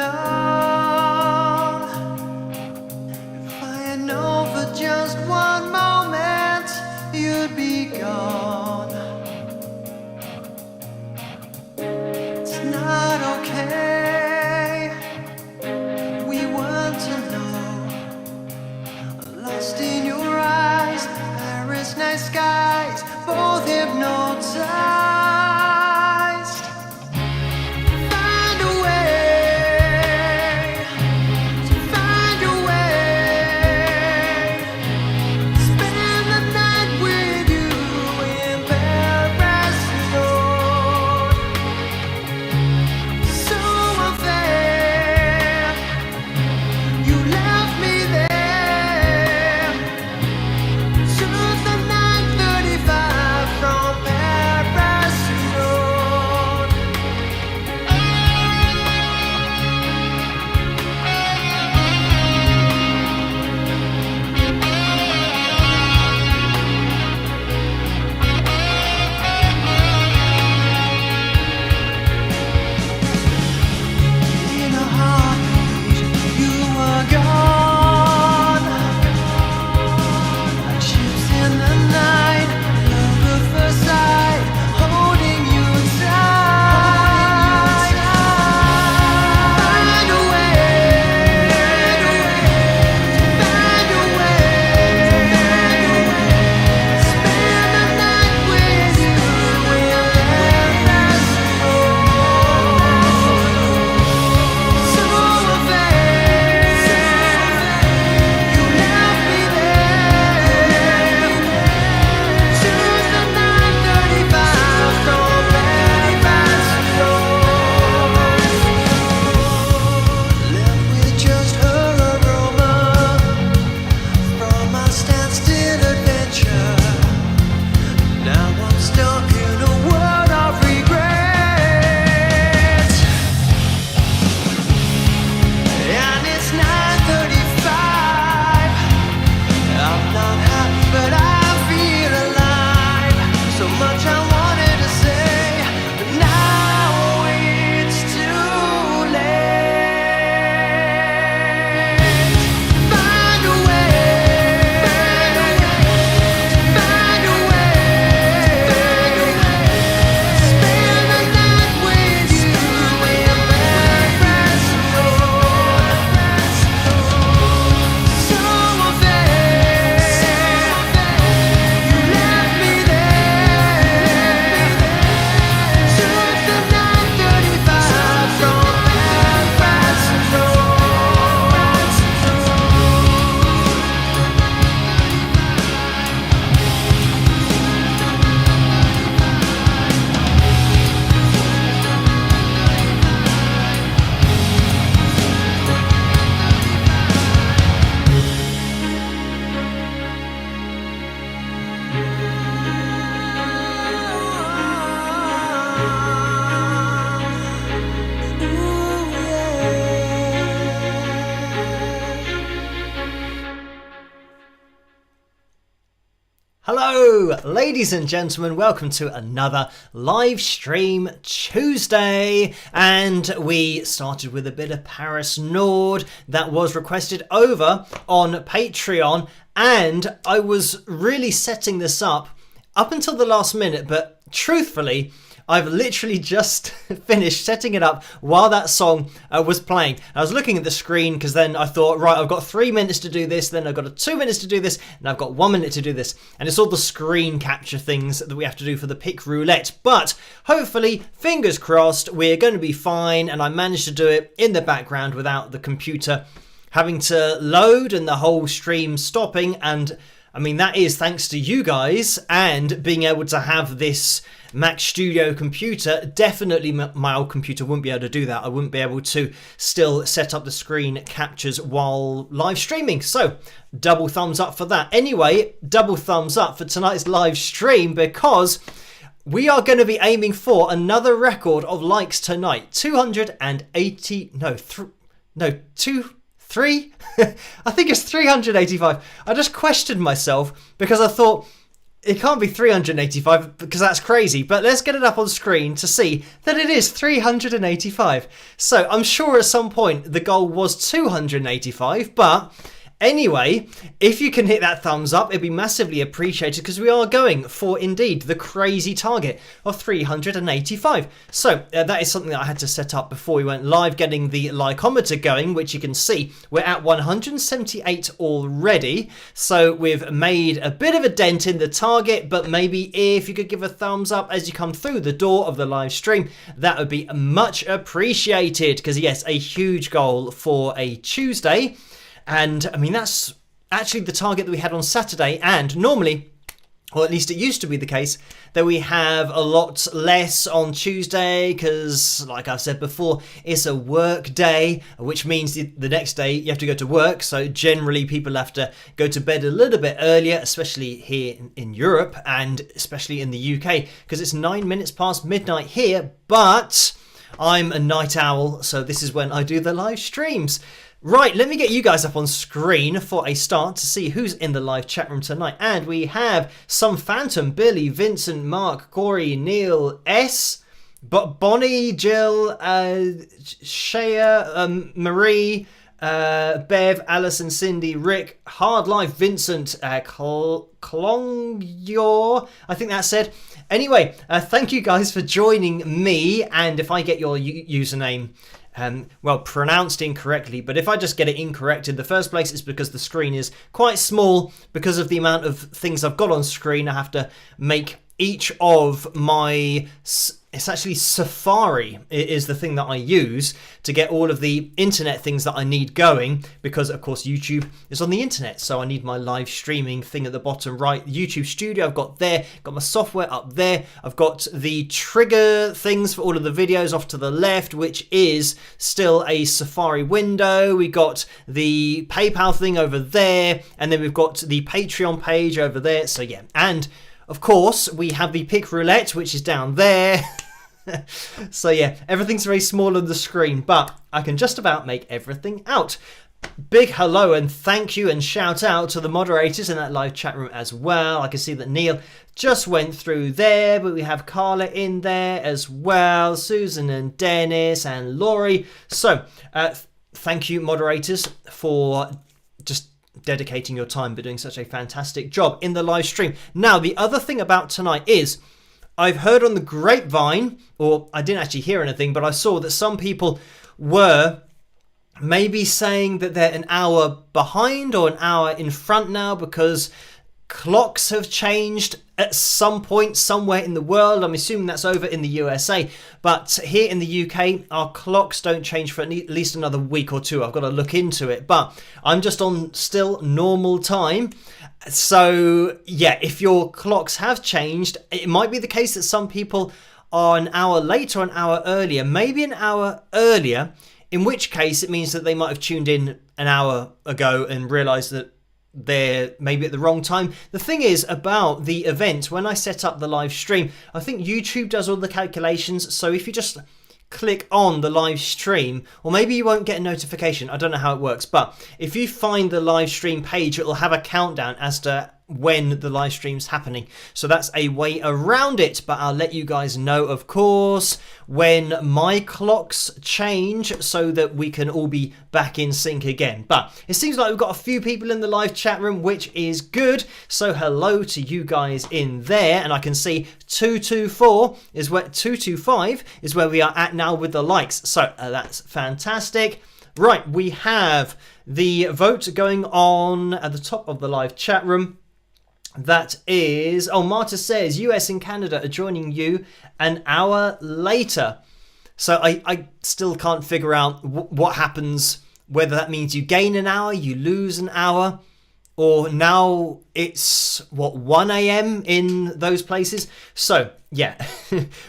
known if I had known for just one moment you'd be gone. It's not okay, we weren't to know. Lost in your eyes, Paris night skies, both hypnotized. Hello, ladies and gentlemen, welcome to another live stream Tuesday, and we started with a bit of Paris Nord that was requested over on Patreon, and I was really setting this up until the last minute, but truthfully I've literally just finished setting it up while that song was playing. I was looking at the screen because then I thought, right, I've got 3 minutes to do this, then I've got 2 minutes to do this, and I've got 1 minute to do this. And it's all the screen capture things that we have to do for the pick roulette. But hopefully, fingers crossed, we're going to be fine, and I managed to do it in the background without the computer having to load and the whole stream stopping. And I mean, that is thanks to you guys and being able to have this Mac Studio computer. Definitely my old computer wouldn't be able to do that. I wouldn't be able to still set up the screen captures while live streaming. So double thumbs up for that. Anyway, double thumbs up for tonight's live stream because we are going to be aiming for another record of likes tonight. 280, three? I think it's 385. I just questioned myself because I thought, It can't be 385 because that's crazy, but let's get it up on screen to see that it is 385. So I'm sure at some point the goal was 285, but anyway, if you can hit that thumbs up, it'd be massively appreciated because we are going for indeed the crazy target of 385. So that is something that I had to set up before we went live, getting the likeometer going, which you can see we're at 178 already. So we've made a bit of a dent in the target, but maybe if you could give a thumbs up as you come through the door of the live stream, that would be much appreciated because yes, a huge goal for a Tuesday. And I mean, that's actually the target that we had on Saturday. And normally, or at least it used to be the case, that we have a lot less on Tuesday because, like I've said before, it's a work day, which means the next day you have to go to work. So generally people have to go to bed a little bit earlier, especially here in Europe and especially in the UK because it's 9 minutes past midnight here. But I'm a night owl, so this is when I do the live streams. Right, let me get you guys up on screen for a start to see who's in the live chat room tonight. And we have some Phantom, Billy, Vincent, Mark, Corey, Neil, S, Bonnie, Jill, Shea, Marie, Bev, Alison, Cindy, Rick, Hard Life, Vincent, Klongyor, I think that said. Anyway, thank you guys for joining me. And if I get your username well, pronounced incorrectly, but if I just get it incorrect in the first place, it's because the screen is quite small because of the amount of things I've got on screen. I have to make each of my... It's actually Safari is the thing that I use to get all of the internet things that I need going because, of course, YouTube is on the internet. So I need my live streaming thing at the bottom right. YouTube Studio I've got there, got my software up there. I've got the trigger things for all of the videos off to the left, which is still a Safari window. We got the PayPal thing over there, and then we've got the Patreon page over there. So yeah, and of course, we have the pick roulette, which is down there. So yeah, everything's very small on the screen, but I can just about make everything out. Big hello and thank you and shout out to the moderators in that live chat room as well. I can see that Neil just went through there, but we have Carla in there as well, Susan and Dennis and Laurie. So thank you, moderators, for just dedicating your time but doing such a fantastic job in the live stream. Now, the other thing about tonight is I've heard on the grapevine, or I didn't actually hear anything, but I saw that some people were maybe saying that they're an hour behind or an hour in front now because clocks have changed at some point somewhere in the world. I'm assuming that's over in the USA, but here in the UK our clocks don't change for at least another week or two. I've got to look into it, but I'm just on still normal time. So yeah, if your clocks have changed, it might be the case that some people are an hour late or an hour earlier, maybe an hour earlier, in which case it means that they might have tuned in an hour ago and realised that they're maybe at the wrong time. The thing is about the event, when I set up the live stream, I think YouTube does all the calculations. So if you just click on the live stream, or maybe you won't get a notification, I don't know how it works, but if you find the live stream page, it'll have a countdown as to when the live stream's happening. So that's a way around it, but I'll let you guys know, of course, when my clocks change so that we can all be back in sync again. But it seems like we've got a few people in the live chat room, which is good. So hello to you guys in there, and I can see 225 is where we are at now with the likes. So that's fantastic. Right, we have the vote going on at the top of the live chat room. That is, oh, Marta says US and Canada are joining you an hour later. So I still can't figure out what happens, whether that means you gain an hour, you lose an hour, or now it's, 1 a.m. in those places. So yeah,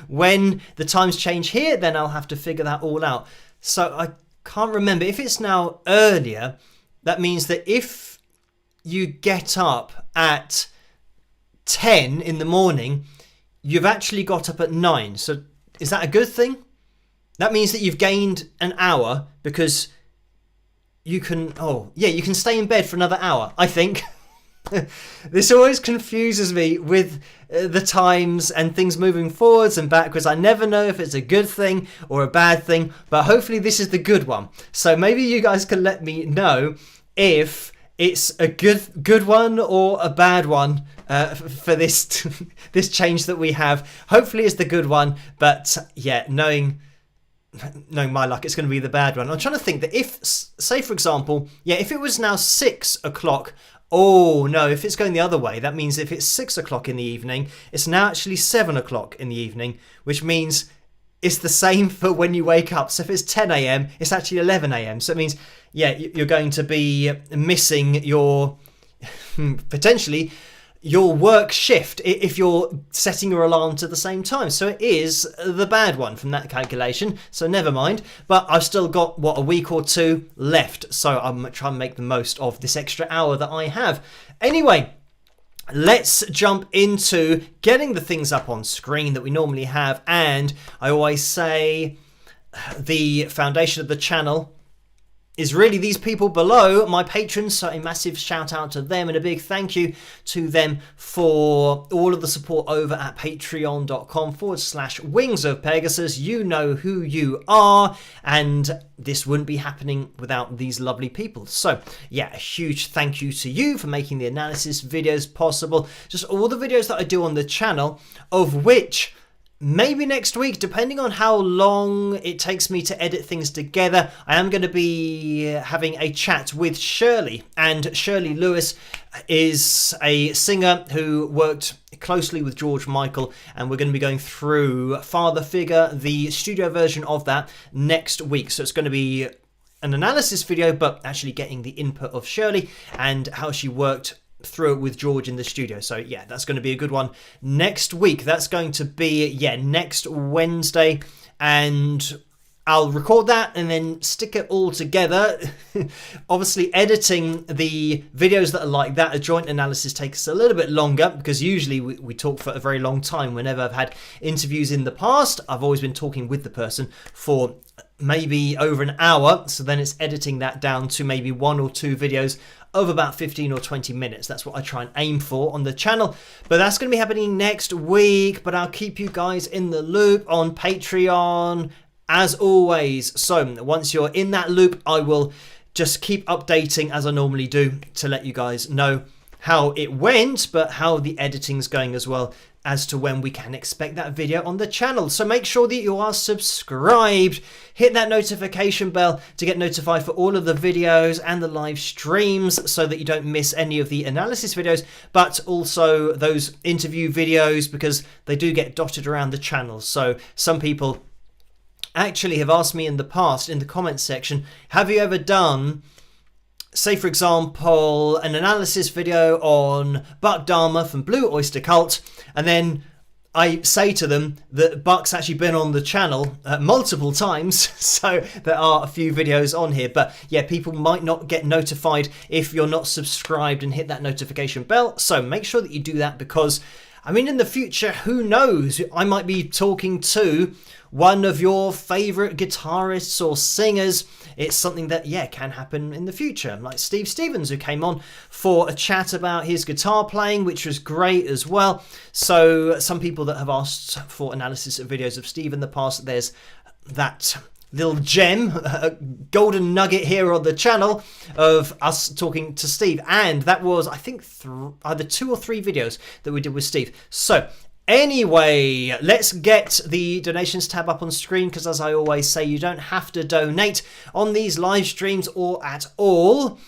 when the times change here, then I'll have to figure that all out. So I can't remember. If it's now earlier, that means that if you get up at 10 in the morning, you've actually got up at 9. So is that a good thing? That means that you've gained an hour because you can, you can stay in bed for another hour, I think. This always confuses me with the times and things moving forwards and backwards. I never know if it's a good thing or a bad thing, but hopefully this is the good one. So maybe you guys can let me know if it's a good one or a bad one for this this change that we have. Hopefully it's the good one, but yeah, knowing my luck, it's going to be the bad one. I'm trying to think that if, say for example, if it was now 6 o'clock. Oh no, if it's going the other way, that means if it's 6 o'clock in the evening, it's now actually 7 o'clock in the evening, which means it's the same for when you wake up. So if it's 10 a.m, it's actually 11 a.m. So it means, you're going to be missing your, potentially, your work shift if you're setting your alarm to the same time. So it is the bad one from that calculation. So never mind. But I've still got, a week or two left. So I'm going to try and make the most of this extra hour that I have. Anyway, let's jump into getting the things up on screen that we normally have. And I always say the foundation of the channel is really these people below, my patrons. So a massive shout out to them and a big thank you to them for all of the support over at patreon.com/Wings of Pegasus. You know who you are, and this wouldn't be happening without these lovely people. So a huge thank you to you for making the analysis videos possible. Just all the videos that I do on the channel, of which maybe next week, depending on how long it takes me to edit things together, I am going to be having a chat with Shirley. And Shirley Lewis is a singer who worked closely with George Michael, and we're going to be going through Father Figure, the studio version of that, next week. So it's going to be an analysis video, but actually getting the input of Shirley and how she worked through it with George in the studio. So that's going to be a good one next week. That's going to be next Wednesday, and I'll record that and then stick it all together. Obviously editing the videos that are like that, a joint analysis, takes a little bit longer because usually we talk for a very long time. Whenever I've had interviews in the past, I've always been talking with the person for maybe over an hour, so then it's editing that down to maybe 1 or 2 videos of about 15 or 20 minutes. That's what I try and aim for on the channel. But that's going to be happening next week. But I'll keep you guys in the loop on Patreon, as always. So once you're in that loop, I will just keep updating as I normally do to let you guys know how it went, but how the editing's going as well, as to when we can expect that video on the channel. So make sure that you are subscribed, hit that notification bell to get notified for all of the videos and the live streams so that you don't miss any of the analysis videos, but also those interview videos, because they do get dotted around the channel. So some people actually have asked me in the past in the comments section, have you ever done, say for example, an analysis video on Buck Dharma from Blue Oyster Cult, and then I say to them that Buck's actually been on the channel multiple times, so there are a few videos on here. But people might not get notified if you're not subscribed and hit that notification bell, so make sure that you do that, because in the future, who knows, I might be talking to one of your favorite guitarists or singers. It's something that can happen in the future, like Steve Stevens, who came on for a chat about his guitar playing, which was great as well. So some people that have asked for analysis of videos of Steve in the past, there's that little gem, a golden nugget here on the channel of us talking to Steve. And that was, I think, either 2 or 3 videos that we did with Steve. So anyway, let's get the donations tab up on screen, because as I always say, you don't have to donate on these live streams or at all.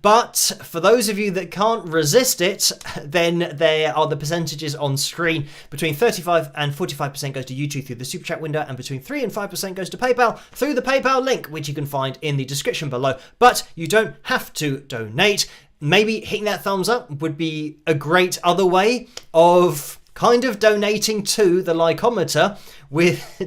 But for those of you that can't resist it, then there are the percentages on screen. Between 35 and 45% goes to YouTube through the Super Chat window, and between 3 and 5% goes to PayPal through the PayPal link, which you can find in the description below. But you don't have to donate. Maybe hitting that thumbs up would be a great other way of kind of donating to the likeometer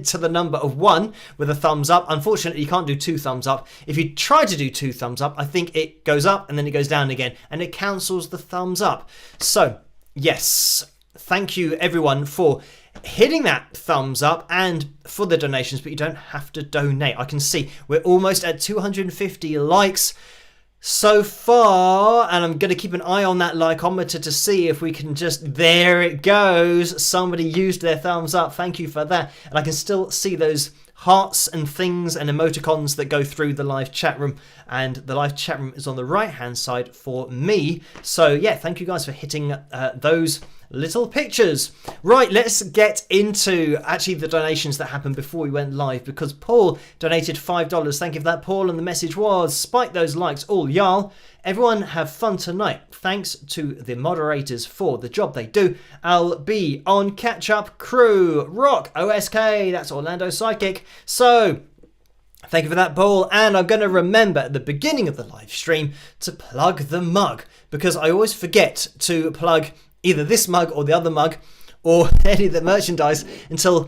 to the number of 1 with a thumbs up. Unfortunately, you can't do 2 thumbs up. If you try to do 2 thumbs up, I think it goes up and then it goes down again, and it cancels the thumbs up. So yes, thank you everyone for hitting that thumbs up and for the donations, but you don't have to donate. I can see we're almost at 250 likes. so far, and I'm going to keep an eye on that likeometer to see if we can just, there it goes, somebody used their thumbs up, thank you for that, and I can still see those hearts and things and emoticons that go through the live chat room, and the live chat room is on the right hand side for me. So yeah, thank you guys for hitting those little pictures. Right, let's get into actually the donations that happened before we went live, because Paul donated $5. Thank you for that, Paul, and the message was, spike those likes all y'all. Everyone have fun tonight. Thanks to the moderators for the job they do. I'll be on catch up crew. Rock OSK, that's Orlando Psychic. So thank you for that, Paul. And I'm going to remember at the beginning of the live stream to plug the mug, because I always forget to plug either this mug or the other mug or any of the merchandise until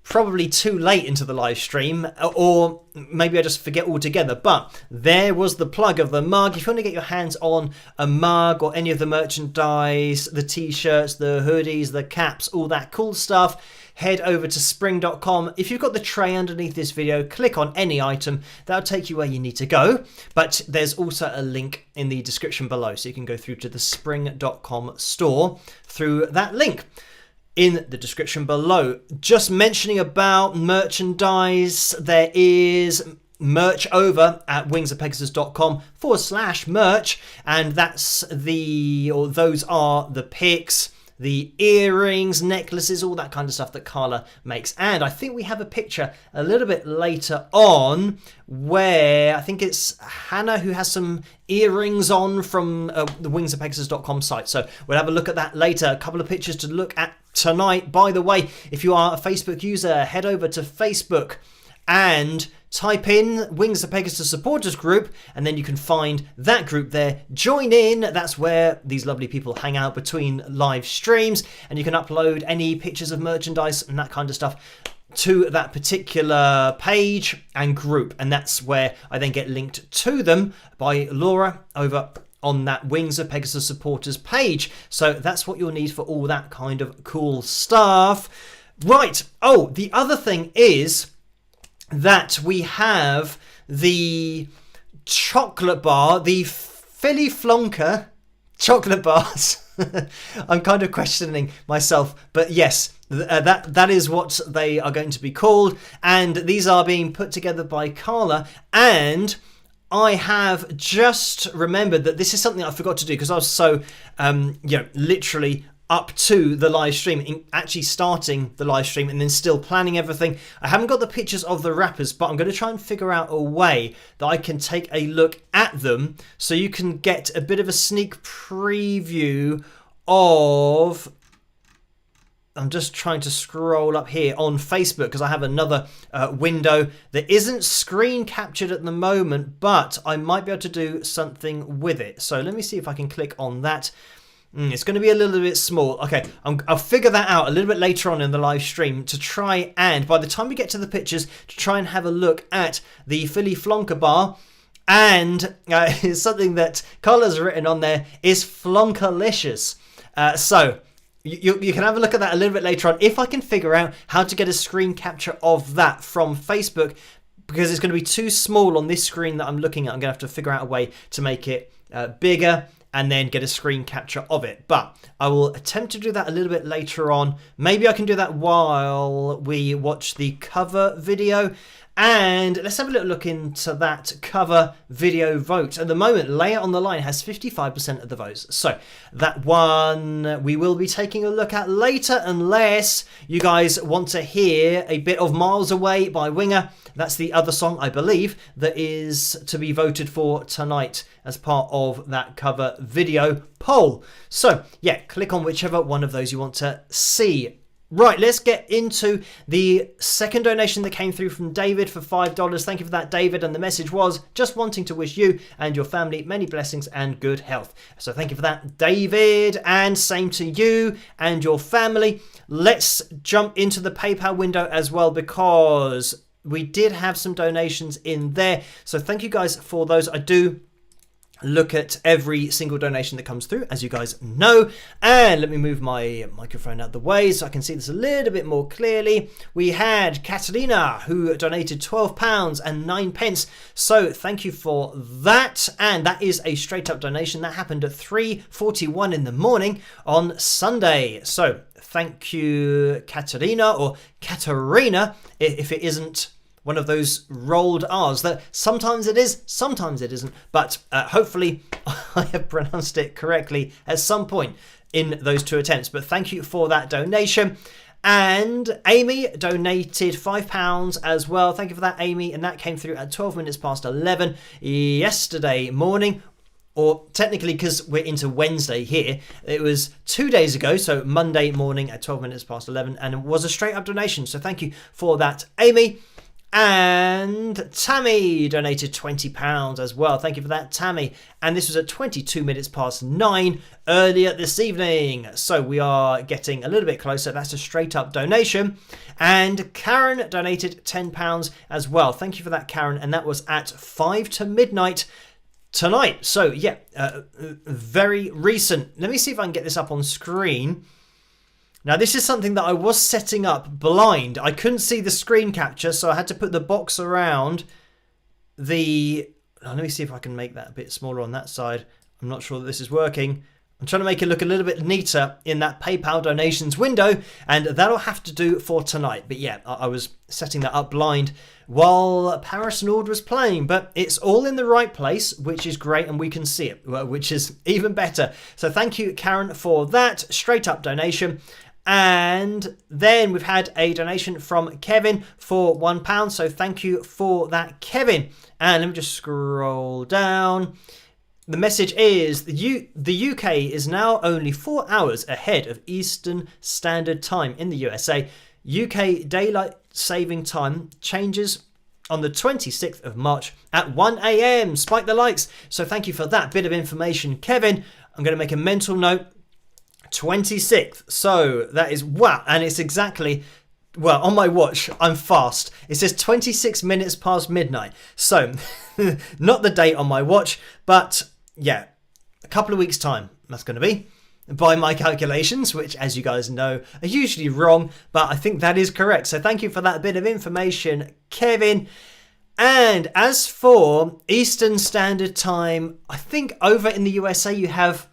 probably too late into the live stream, or maybe I just forget altogether. But there was the plug of the mug. If you want to get your hands on a mug or any of the merchandise, the t-shirts, the hoodies, the caps, all that cool stuff, head over to spring.com. If you've got the tray underneath this video, click on any item. That'll take you where you need to go. But there's also a link in the description below, so you can go through to the spring.com store through that link in the description below. Just mentioning about merchandise, there is merch over at wingsofpegasus.com/merch, and that's those are the pics, the earrings, necklaces, all that kind of stuff that Carla makes. And I think we have a picture a little bit later on where I think it's Hannah who has some earrings on from the wingsofpegasus.com site. So we'll have a look at that later. A couple of pictures to look at tonight. By the way, if you are a Facebook user, head over to Facebook and type in Wings of Pegasus supporters group, and then you can find that group there. Join in. That's where these lovely people hang out between live streams, and you can upload any pictures of merchandise and that kind of stuff to that particular page and group, and that's where I then get linked to them by Laura over on that Wings of Pegasus supporters page. So that's what you'll need for all that kind of cool stuff. Right. Oh, the other thing is that we have the chocolate bar, the Philly Flonker chocolate bars. I'm kind of questioning myself, but yes, that is what they are going to be called, and these are being put together by Carla. And I have just remembered that this is something I forgot to do because I was so literally up to the live stream, actually starting the live stream and then still planning everything. I haven't got the pictures of the wrappers, but I'm going to try and figure out a way that I can take a look at them so you can get a bit of a sneak preview of... I'm just trying to scroll up here on Facebook because I have another window that isn't screen captured at the moment, but I might be able to do something with it. So let me see if I can click on that. It's going to be a little bit small. Okay, I'll figure that out a little bit later on in the live stream to try and, by the time we get to the pictures, to try and have a look at the Philly Flonker bar. And something that Carla's written on there is Flonkerlicious. So you can have a look at that a little bit later on if I can figure out how to get a screen capture of that from Facebook, because it's going to be too small on this screen that I'm looking at. I'm going to have to figure out a way to make it bigger and then get a screen capture of it. But I will attempt to do that a little bit later on. Maybe I can do that while we watch the cover video. And let's have a little look into that cover video vote. At the moment, Layer on the Line has 55% of the votes. So that one we will be taking a look at later, unless you guys want to hear a bit of Miles Away by Winger. That's the other song, I believe, that is to be voted for tonight as part of that cover video poll. So yeah, click on whichever one of those you want to see. Right, let's get into the second donation that came through from David for $5. Thank you for that, David. And the message was, just wanting to wish you and your family many blessings and good health. So thank you for that, David. And same to you and your family. Let's jump into the PayPal window as well, because we did have some donations in there. So thank you guys for those. I do look at every single donation that comes through, as you guys know. And let me move my microphone out the way so I can see this a little bit more clearly. We had Catalina, who donated £12.09. So thank you for that. And that is a straight up donation that happened at 3:41 in the morning on Sunday. So thank you, Katerina, or Katerina, if it isn't one of those rolled R's that sometimes it is, sometimes it isn't. But hopefully I have pronounced it correctly at some point in those 2 attempts. But thank you for that donation. And Amy donated £5 as well. Thank you for that, Amy. And that came through at 12 minutes past 11 yesterday morning. Or technically, because we're into Wednesday here, it was 2 days ago, so Monday morning at 12 minutes past 11, and it was a straight up donation. So thank you for that, Amy. And Tammy donated £20 as well. Thank you for that, Tammy. And this was at 22 minutes past 9 earlier this evening. So we are getting a little bit closer. That's a straight up donation. And Karen donated £10 as well. Thank you for that, Karen. And that was at 5 to midnight tonight. So yeah, very recent. Let me see if I can get this up on screen. Now, this is something that I was setting up blind. I couldn't see the screen capture, so I had to put the box around the... let me see if I can make that a bit smaller on that side. I'm not sure that this is working. I'm trying to make it look a little bit neater in that PayPal donations window, and that'll have to do for tonight. But yeah, I was setting that up blind while Paris Nord was playing, but it's all in the right place, which is great, and we can see it, which is even better. So thank you, Karen, for that straight up donation. And then we've had a donation from Kevin for £1. So thank you for that, Kevin. And let me just scroll down. The message is the UK is now only 4 hours ahead of Eastern Standard Time in the USA. UK daylight saving time changes on the 26th of March at 1 a.m. Spike the likes. So thank you for that bit of information, Kevin. I'm going to make a mental note. 26th. So that is wow. And it's exactly, well, on my watch, I'm fast. It says 26 minutes past midnight. So not the date on my watch, but yeah, a couple of weeks time that's going to be by my calculations, which, as you guys know, are usually wrong, but I think that is correct. So thank you for that bit of information, Kevin. And as for Eastern Standard Time, I think over in the USA you have,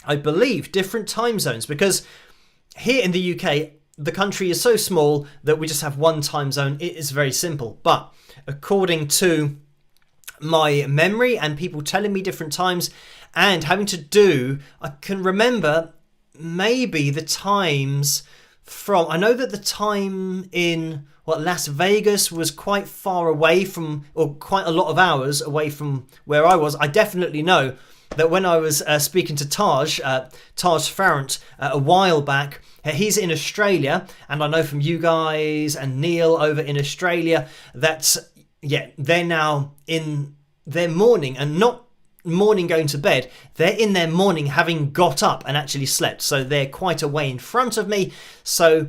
I believe, different time zones, because here in the UK, the country is so small that we just have one time zone. It is very simple. But according to my memory and people telling me different times and having to do, I can remember maybe the times from, I know that the time in Las Vegas was quite far away from, or quite a lot of hours away from where I was. I definitely know that when I was speaking to Taj Farrant a while back, he's in Australia, and I know from you guys and Neil over in Australia that, yeah, they're now in their morning, and not morning going to bed, they're in their morning having got up and actually slept. So they're quite a way in front of me. So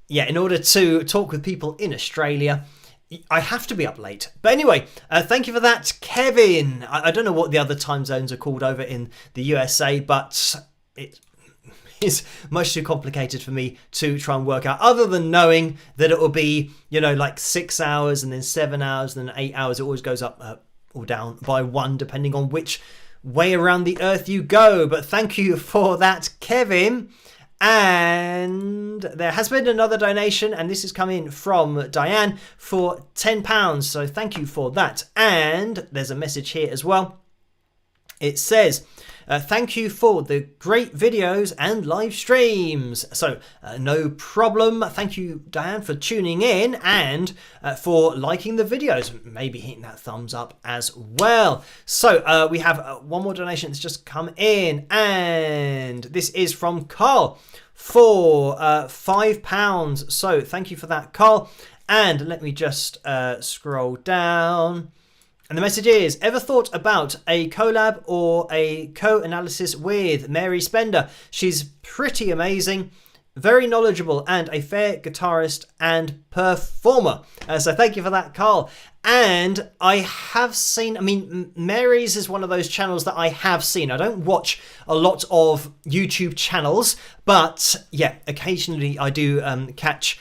yeah, in order to talk with people in Australia, I have to be up late. But anyway, thank you for that, Kevin. I don't know what the other time zones are called over in the USA, but it is much too complicated for me to try and work out, other than knowing that it will be, like 6 hours and then 7 hours and then 8 hours. It always goes up or down by one, depending on which way around the earth you go. But thank you for that, Kevin. And there has been another donation, and this is coming from Diane for £10. So thank you for that. And there's a message here as well. It says, thank you for the great videos and live streams. So no problem. Thank you, Diane, for tuning in and for liking the videos. Maybe hitting that thumbs up as well. So we have one more donation that's just come in, and this is from Carl for £5. So thank you for that, Carl. And let me just scroll down. And the message is, ever thought about a collab or a co-analysis with Mary Spender? She's pretty amazing. very knowledgeable and a fair guitarist and performer. So thank you for that, Carl. And I have seen, Mary's is one of those channels that I have seen. I don't watch a lot of YouTube channels, but yeah, occasionally I do catch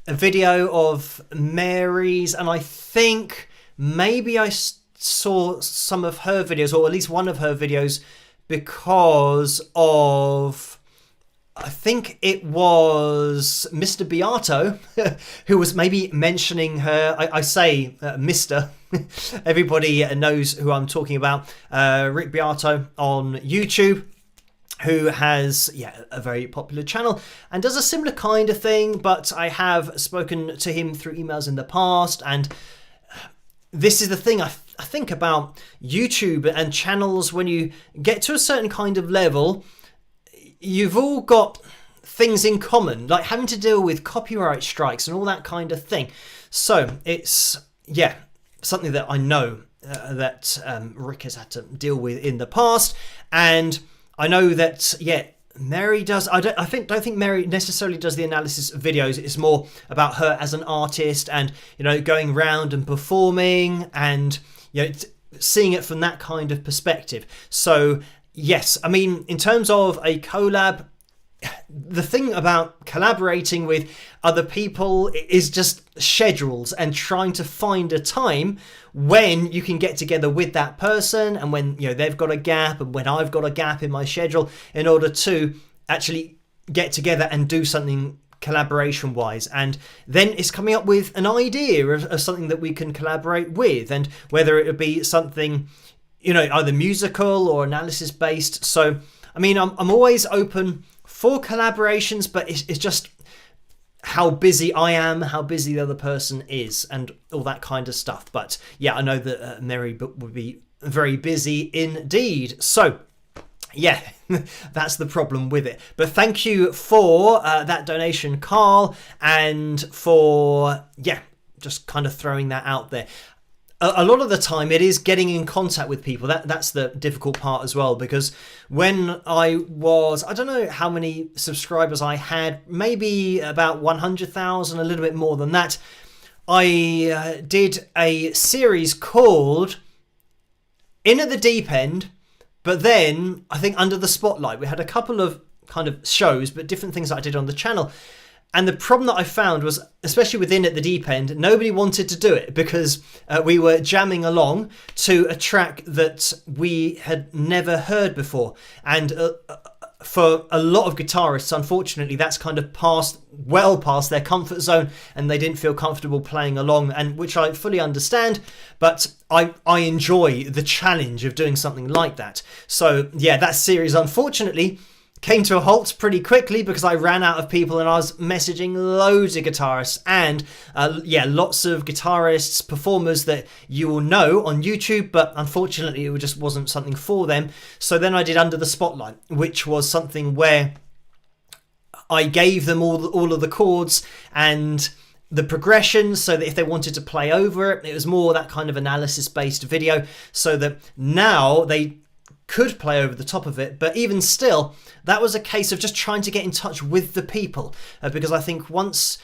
a video of Mary's, and I think maybe I saw some of her videos, or at least one of her videos, because of, I think it was Mr. Beato who was maybe mentioning her. I say Mr. Everybody knows who I'm talking about. Rick Beato on YouTube, who has a very popular channel and does a similar kind of thing, but I have spoken to him through emails in the past. And this is the thing I think about YouTube and channels. When you get to a certain kind of level, you've all got things in common, like having to deal with copyright strikes and all that kind of thing. So it's, something that I know that Rick has had to deal with in the past. And I know that, Mary does. I don't think Mary necessarily does the analysis videos. It's more about her as an artist and, going around and performing and, seeing it from that kind of perspective. So yes, in terms of a collab, the thing about collaborating with other people is just schedules and trying to find a time when you can get together with that person, and when they've got a gap and when I've got a gap in my schedule, in order to actually get together and do something collaboration wise. And then it's coming up with an idea of something that we can collaborate with, and whether it would be something either musical or analysis based. So I'm always open for collaborations, but it's just how busy I am, how busy the other person is, and all that kind of stuff. But yeah, I know that Mary would be very busy indeed. So yeah, that's the problem with it. But thank you for that donation, Carl, and for just kind of throwing that out there. A lot of the time it is getting in contact with people. That's the difficult part as well, because when I don't know how many subscribers I had, maybe about 100,000, a little bit more than that. I did a series called In at the Deep End, but then I think Under the Spotlight. We had a couple of kind of shows, but different things that I did on the channel. And the problem that I found was, especially within at the Deep End, nobody wanted to do it because we were jamming along to a track that we had never heard before. And for a lot of guitarists, unfortunately, that's kind of well past their comfort zone, and they didn't feel comfortable playing along, and which I fully understand, but I enjoy the challenge of doing something like that. So yeah, that series unfortunately came to a halt pretty quickly because I ran out of people, and I was messaging loads of guitarists and lots of guitarists, performers that you will know on YouTube, but unfortunately it just wasn't something for them. So then I did Under the Spotlight, which was something where I gave them all of the chords and the progressions, so that if they wanted to play over it, it was more that kind of analysis based video, so that now they could play over the top of it. But even still, that was a case of just trying to get in touch with the people, because I think once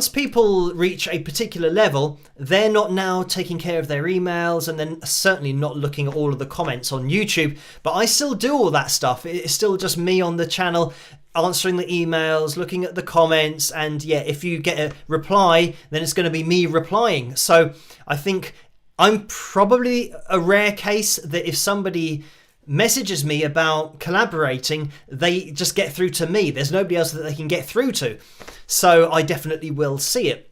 people reach a particular level, they're not now taking care of their emails, and then certainly not looking at all of the comments on YouTube. But I still do all that stuff. It's still just me on the channel answering the emails, looking at the comments, and if you get a reply, then it's going to be me replying. So I think I'm probably a rare case that if somebody messages me about collaborating, they just get through to me. There's nobody else that they can get through to. So I definitely will see it.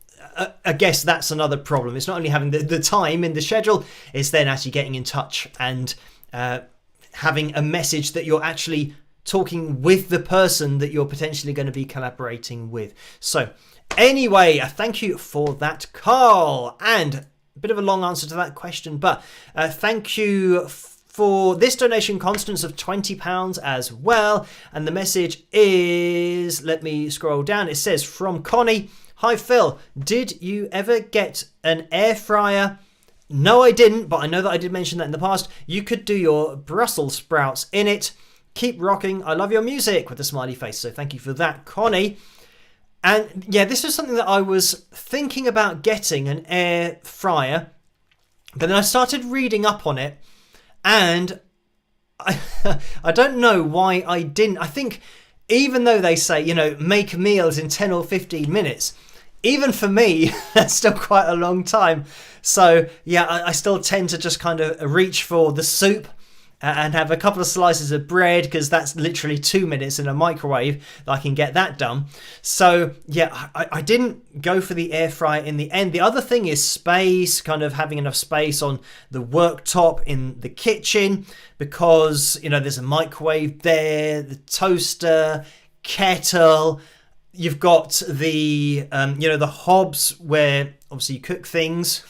I guess that's another problem. It's not only having the time in the schedule, it's then actually getting in touch and having a message that you're actually talking with the person that you're potentially going to be collaborating with. So anyway, thank you for that, Carl. And a bit of a long answer to that question, but thank you for this donation, Constance, of £20 as well. And the message is, let me scroll down. It says, from Connie, hi Phil, did you ever get an air fryer? No, I didn't, but I know that I did mention that in the past. You could do your Brussels sprouts in it. Keep rocking. I love your music with a smiley face. So thank you for that, Connie. And yeah, this was something that I was thinking about getting, an air fryer. But then I started reading up on it, and I don't know why I didn't. I think even though they say, make meals in 10 or 15 minutes, even for me, that's still quite a long time. So yeah, I still tend to just kind of reach for the soup and have a couple of slices of bread, because that's literally 2 minutes in a microwave that I can get that done. So yeah, I didn't go for the air fryer in the end. The other thing is space, kind of having enough space on the worktop in the kitchen, because there's a microwave there, the toaster, kettle. You've got the the hobs where obviously you cook things.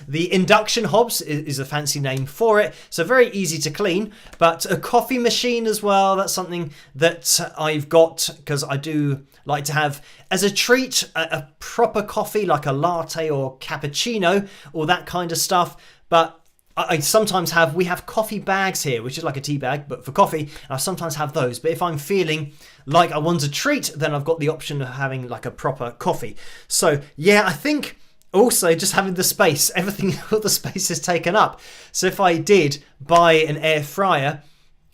The induction hobs is a fancy name for it, so very easy to clean. But a coffee machine as well, that's something that I've got, because I do like to have as a treat a proper coffee, like a latte or cappuccino, or that kind of stuff. But I sometimes we have coffee bags here, which is like a tea bag, but for coffee. And I sometimes have those. But if I'm feeling like I want a treat, then I've got the option of having like a proper coffee. So yeah, I think also just having the space, all the space is taken up. So if I did buy an air fryer,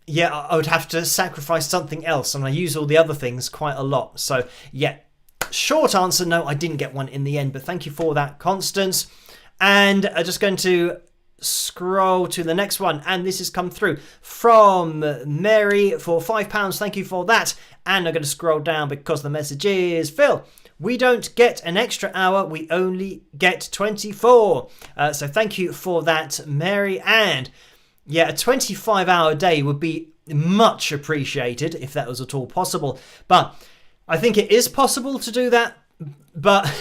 yeah, I would have to sacrifice something else. And I use all the other things quite a lot. So yeah, short answer, no, I didn't get one in the end. But thank you for that, Constance. And I'm just going to scroll to the next one, and this has come through from Mary for £5. Thank you for that. And I'm going to scroll down because the message is, Phil, we don't get an extra hour, we only get 24. So thank you for that, Mary. And yeah, a 25-hour day would be much appreciated if that was at all possible. But I think it is possible to do that, but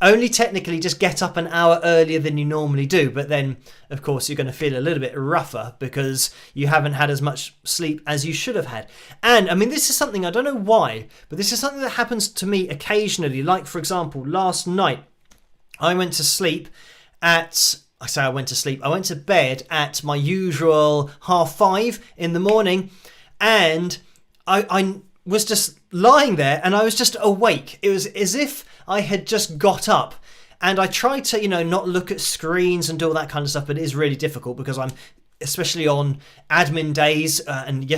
only technically just get up an hour earlier than you normally do. But then, of course, you're going to feel a little bit rougher because you haven't had as much sleep as you should have had. And, I mean, this is something, I don't know why, but this is something that happens to me occasionally. Like, for example, last night, I went to sleep at... I went to bed at my usual 5:30 in the morning, and I was just lying there and I was just awake. It was as if I had just got up, and I tried to, not look at screens and do all that kind of stuff, but it is really difficult because I'm, especially on admin days, and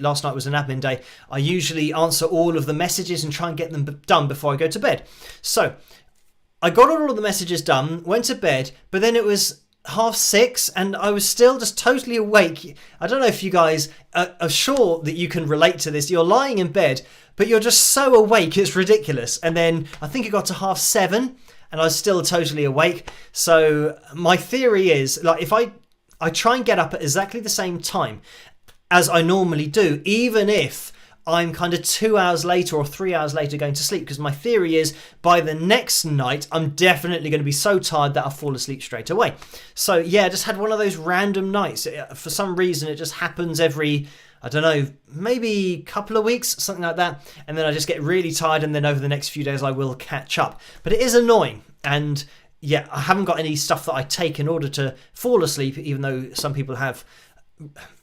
last night was an admin day, I usually answer all of the messages and try and get them done before I go to bed. So I got all of the messages done, went to bed, but then it was 6:30 and I was still just totally awake. I don't know if you guys are sure that you can relate to this. You're lying in bed, but you're just so awake, it's ridiculous. And then I think it got to 7:30 and I was still totally awake. So my theory is, like, if I try and get up at exactly the same time as I normally do, even if I'm kind of 2 hours later or 3 hours later going to sleep, because my theory is by the next night I'm definitely going to be so tired that I'll fall asleep straight away. So yeah, I just had one of those random nights. For some reason it just happens every, I don't know, maybe a couple of weeks, something like that, and then I just get really tired, and then over the next few days I will catch up. But it is annoying, and yeah, I haven't got any stuff that I take in order to fall asleep, even though some people have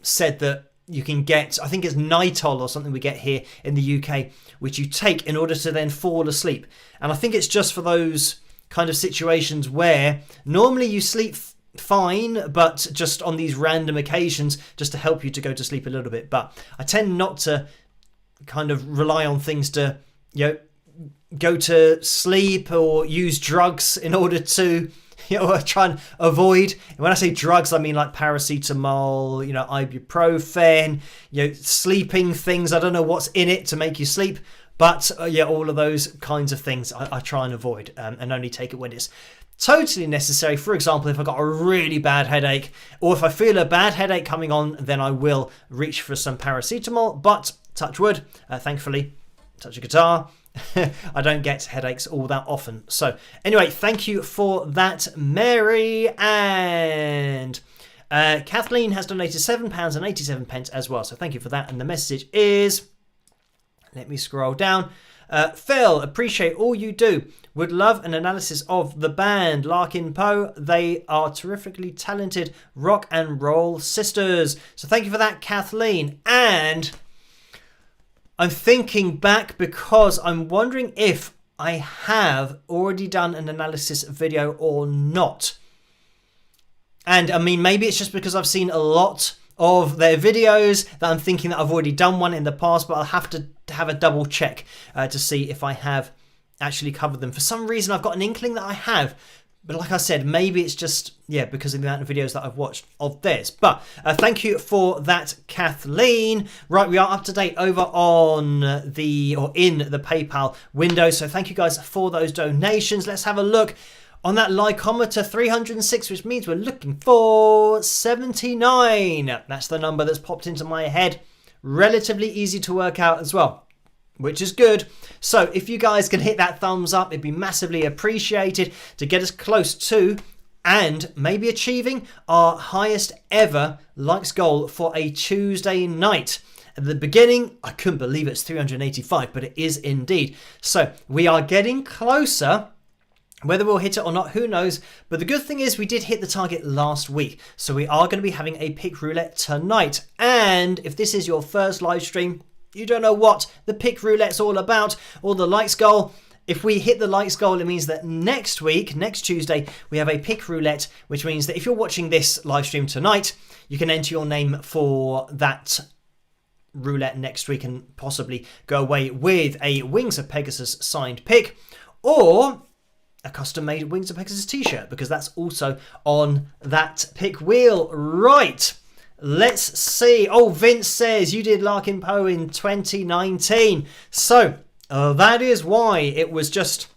said that you can get, I think it's Nitol or something we get here in the UK, which you take in order to then fall asleep. And I think it's just for those kind of situations where normally you sleep fine, but just on these random occasions, just to help you to go to sleep a little bit. But I tend not to kind of rely on things to, go to sleep or use drugs in order to, try and avoid. When I say drugs, I mean like paracetamol, ibuprofen, sleeping things. I don't know what's in it to make you sleep, but all of those kinds of things I try and avoid, and only take it when it's totally necessary. For example, if I've got a really bad headache, or if I feel a bad headache coming on, then I will reach for some paracetamol. But touch wood, thankfully, touch a guitar, I don't get headaches all that often. So anyway, thank you for that, Mary. And Kathleen has donated £7.87 as well. So thank you for that. And the message is, let me scroll down. Phil, appreciate all you do. Would love an analysis of the band Larkin Poe. They are terrifically talented rock and roll sisters. So thank you for that, Kathleen. And I'm thinking back because I'm wondering if I have already done an analysis video or not. And I mean, maybe it's just because I've seen a lot of their videos that I'm thinking that I've already done one in the past, but I'll have to have a double check to see if I have actually covered them. For some reason, I've got an inkling that I have. But like I said, maybe it's just, because of the amount of videos that I've watched of this. But thank you for that, Kathleen. Right, we are up to date over on in the PayPal window. So thank you guys for those donations. Let's have a look on that lycometer, 306, which means we're looking for 79. That's the number that's popped into my head. Relatively easy to work out as well, which is good. So if you guys can hit that thumbs up, it'd be massively appreciated to get us close to and maybe achieving our highest ever likes goal for a Tuesday night. At the beginning, I couldn't believe it's 385, but it is indeed. So we are getting closer. Whether we'll hit it or not, who knows? But the good thing is we did hit the target last week. So we are going to be having a pick roulette tonight. And if this is your first live stream, you don't know what the pick roulette's all about, or the likes goal. If we hit the likes goal, it means that next week, next Tuesday, we have a pick roulette, which means that if you're watching this live stream tonight, you can enter your name for that roulette next week and possibly go away with a Wings of Pegasus signed pick, or a custom-made Wings of Pegasus t-shirt, because that's also on that pick wheel. Right. Let's see. Oh, Vince says you did Larkin Poe in 2019. So that is why it was just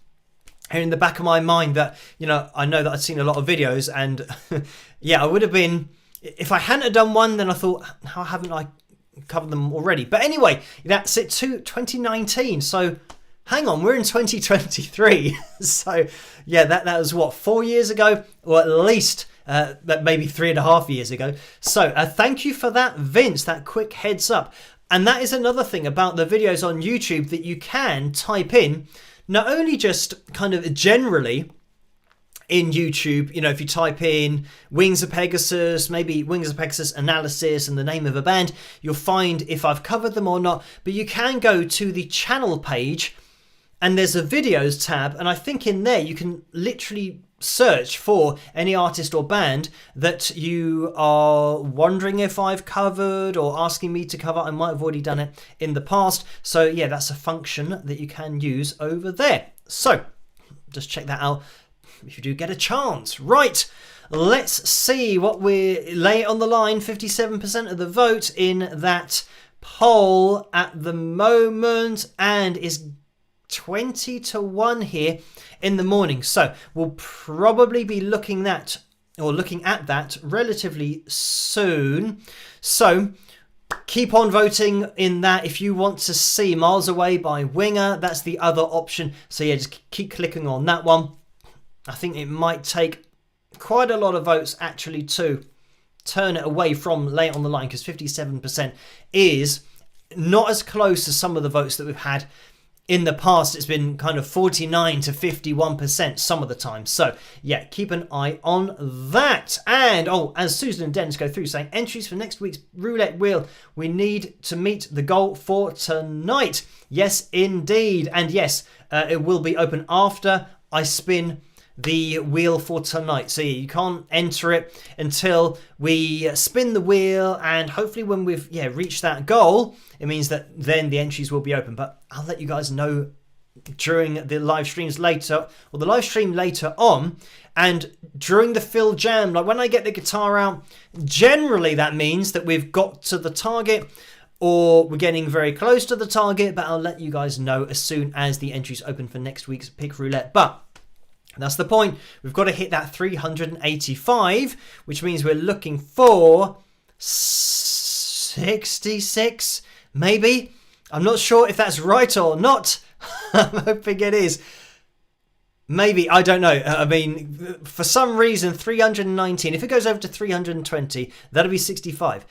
here in the back of my mind that, I know that I'd seen a lot of videos and I would have been, if I hadn't have done one, then I thought, how haven't I covered them already? But anyway, that's it to 2019. So hang on, we're in 2023. So that was what, 4 years ago, or at least maybe 3.5 years ago. So thank you for that, Vince, that quick heads up. And that is another thing about the videos on YouTube, that you can type in, not only just kind of generally in YouTube, if you type in Wings of Pegasus, maybe Wings of Pegasus analysis and the name of a band, you'll find if I've covered them or not. But you can go to the channel page and there's a videos tab, and I think in there you can literally search for any artist or band that you are wondering if I've covered or asking me to cover. I might have already done it in the past. So that's a function that you can use over there. So just check that out if you do get a chance. Right, let's see what we lay on the line. 57% of the vote in that poll at the moment, and is 20-1 here in the morning. So we'll probably be looking at that relatively soon. So keep on voting in that. If you want to see Miles Away by Winger, that's the other option. So just keep clicking on that one. I think it might take quite a lot of votes actually to turn it away from Lay It on the Line, because 57% is not as close as some of the votes that we've had in the past. It's been kind of 49 to 51% some of the time. So keep an eye on that. And as Susan and Dennis go through saying, entries for next week's roulette wheel, we need to meet the goal for tonight. Yes, indeed. And yes, it will be open after I spin the wheel for tonight. So you can't enter it until we spin the wheel, and hopefully when we've reached that goal, it means that then the entries will be open. But I'll let you guys know during the live streams later, or the live stream later on, and during the fill jam, like when I get the guitar out, generally that means that we've got to the target or we're getting very close to the target. But I'll let you guys know as soon as the entries open for next week's pick roulette. But that's the point. We've got to hit that 385, which means we're looking for 66, maybe. I'm not sure if that's right or not. I'm hoping it is. Maybe, I don't know. I mean, for some reason, 319. If it goes over to 320, that'll be 65.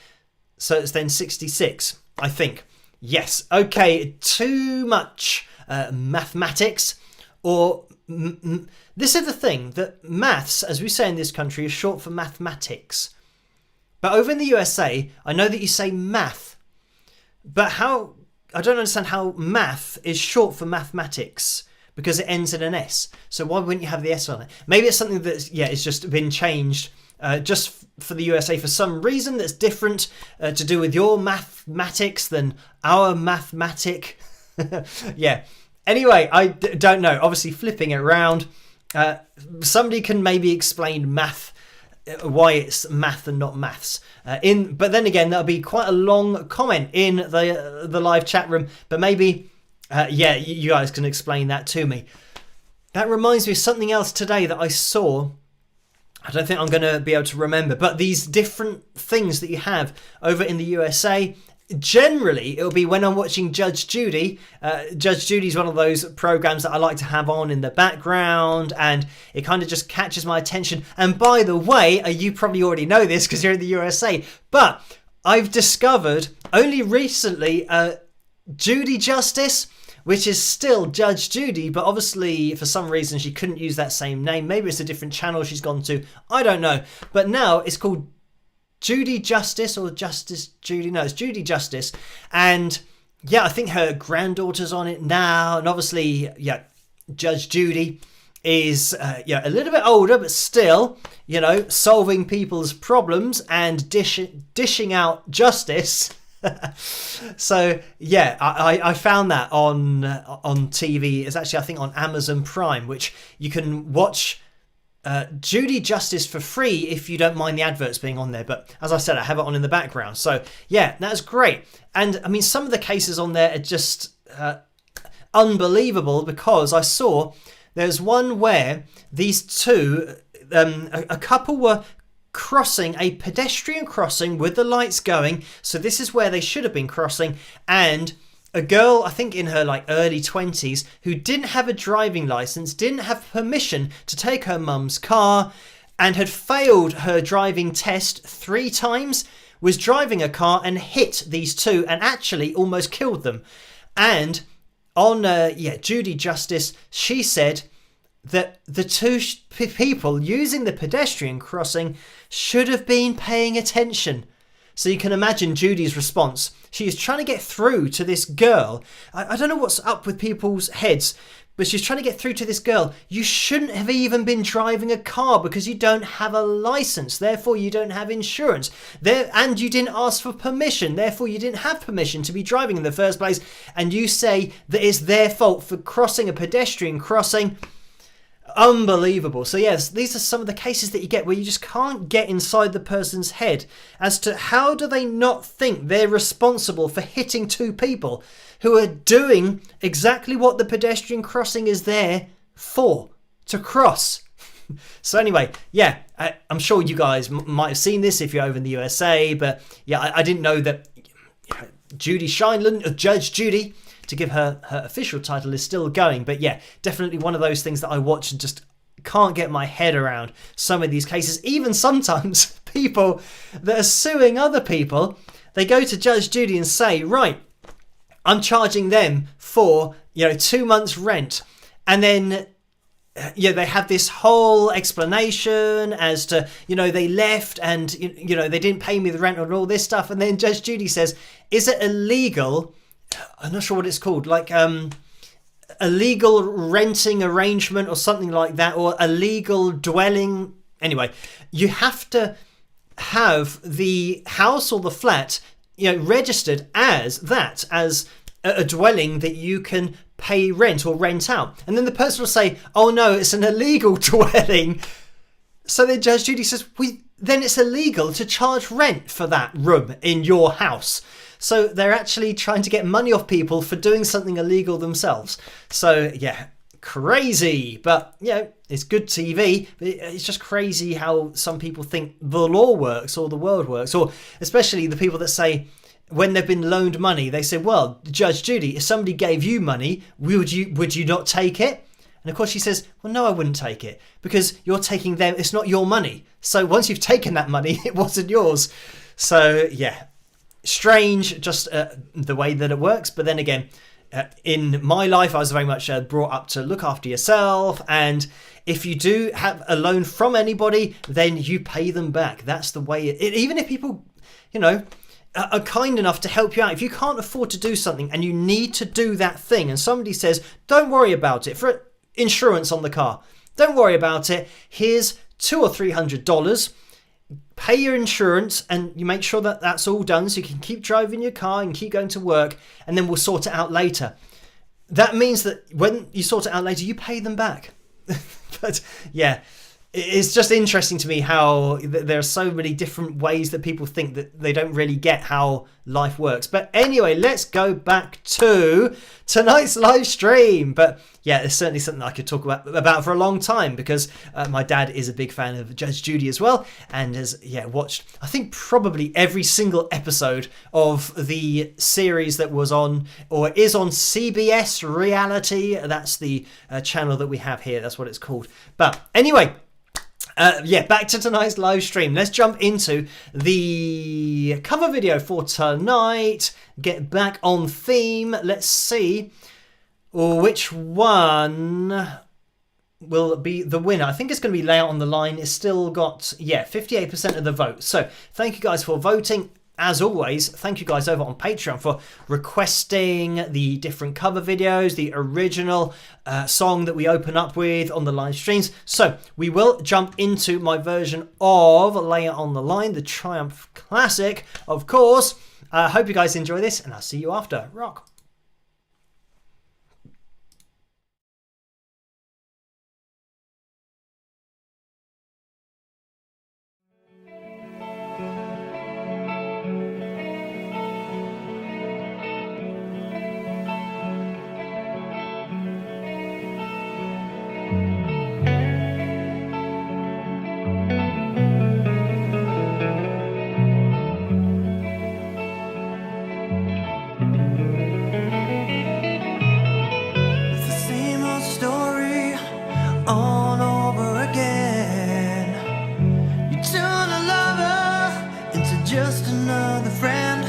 So it's then 66, I think. Yes. Okay, too much mathematics, or this is the thing, that maths, as we say in this country, is short for mathematics. But over in the USA, I know that you say math, but how, I don't understand how math is short for mathematics, because it ends in an S. So why wouldn't you have the S on it? Maybe it's something that's, it's just been changed just for the USA for some reason that's different to do with your mathematics than our mathematic. Yeah. Anyway, I don't know. Obviously, flipping it around, somebody can maybe explain math, why it's math and not maths. But then again, that'll be quite a long comment in the live chat room. But maybe, you guys can explain that to me. That reminds me of something else today that I saw. I don't think I'm going to be able to remember, but these different things that you have over in the USA, generally it'll be when I'm watching Judge Judy. Judge Judy is one of those programs that I like to have on in the background, and it kind of just catches my attention. And by the way, you probably already know this because you're in the USA, but I've discovered only recently Judy Justice, which is still Judge Judy, but obviously for some reason she couldn't use that same name. Maybe it's a different channel she's gone to. I don't know. But now it's called Judy Justice, or Justice Judy. No, it's Judy Justice. And I think her granddaughter's on it now. And obviously, Judge Judy is a little bit older, but still, solving people's problems and dishing out justice. So I found that on TV. It's actually, I think, on Amazon Prime, which you can watch Judy Justice for free if you don't mind the adverts being on there. But as I said, I have it on in the background. So that's great. And I mean, some of the cases on there are just unbelievable, because I saw there's one where these two, a couple were crossing a pedestrian crossing with the lights going. So this is where they should have been crossing. And a girl, I think in her early 20s, who didn't have a driving license, didn't have permission to take her mum's car, and had failed her driving test 3 times, was driving a car and hit these two and actually almost killed them. And on Judy Justice, she said that the two people using the pedestrian crossing should have been paying attention. So you can imagine Judy's response. She is trying to get through to this girl. I don't know what's up with people's heads, but she's trying to get through to this girl. You shouldn't have even been driving a car because you don't have a license. Therefore, you don't have insurance. And you didn't ask for permission. Therefore, you didn't have permission to be driving in the first place. And you say that it's their fault for crossing a pedestrian crossing. Unbelievable. So yes, these are some of the cases that you get where you just can't get inside the person's head as to how do they not think they're responsible for hitting 2 people who are doing exactly what the pedestrian crossing is there for, to cross. So anyway, I'm sure you guys might have seen this if you're over in the USA, but I didn't know that Judy Shineland, Judge Judy, to give her official title, is still going. But definitely one of those things that I watch and just can't get my head around some of these cases. Even sometimes people that are suing other people, they go to Judge Judy and say, right, I'm charging them for 2 months rent, and then they have this whole explanation as to they left and they didn't pay me the rent and all this stuff, and then Judge Judy says, is it illegal? I'm not sure what it's called, a legal renting arrangement or something like that, or a legal dwelling. Anyway, you have to have the house or the flat, registered as a dwelling that you can pay rent or rent out. And then the person will say, oh no, it's an illegal dwelling. So then Judge Judy says, then it's illegal to charge rent for that room in your house. So they're actually trying to get money off people for doing something illegal themselves. So crazy. But it's good TV. It's just crazy how some people think the law works or the world works. Or especially the people that say, when they've been loaned money, they say, well, Judge Judy, if somebody gave you money, would you not take it? And of course she says, well, no, I wouldn't take it because you're taking them. It's not your money. So once you've taken that money, it wasn't yours. So strange, just the way that it works. But then again, in my life, I was very much brought up to look after yourself, and if you do have a loan from anybody, then you pay them back. That's the way even if people, are kind enough to help you out. If you can't afford to do something and you need to do that thing, and somebody says, don't worry about it, for insurance on the car, don't worry about it, here's $200 or $300, pay your insurance, and you make sure that that's all done so you can keep driving your car and keep going to work, and then we'll sort it out later. That means that when you sort it out later, you pay them back. But yeah, it's just interesting to me how there are so many different ways that people think that they don't really get how life works. But anyway, let's go back to tonight's live stream. But yeah, it's certainly something I could talk about for a long time, because my dad is a big fan of Judge Judy as well, and has watched, I think, probably every single episode of the series that was on or is on CBS Reality. That's the channel that we have here. That's what it's called. But anyway, back to tonight's live stream. Let's jump into the cover video for tonight. Get back on theme. Let's see which one will be the winner. I think it's going to be Layout on the Line. It's still got 58% of the vote. So thank you guys for voting. As always, thank you guys over on Patreon for requesting the different cover videos, the original song that we open up with on the live streams. So we will jump into my version of Layout on the Line, the Triumph Classic, of course. I hope you guys enjoy this, and I'll see you after. Rock. Just another friend.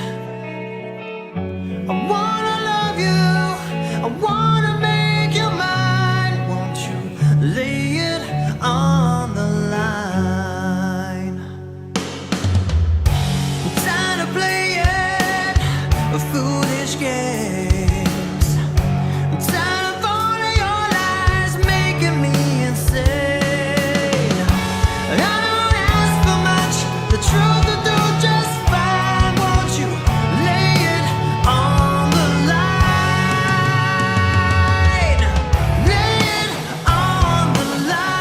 I wanna love you, I wanna make you mine. Won't you lay it on the line? I'm tired of playing foolish games. I'm tired of all of your lies making me insane. I don't ask for much, the truth will do just fine. Won't you lay it on the line? Lay it on the line.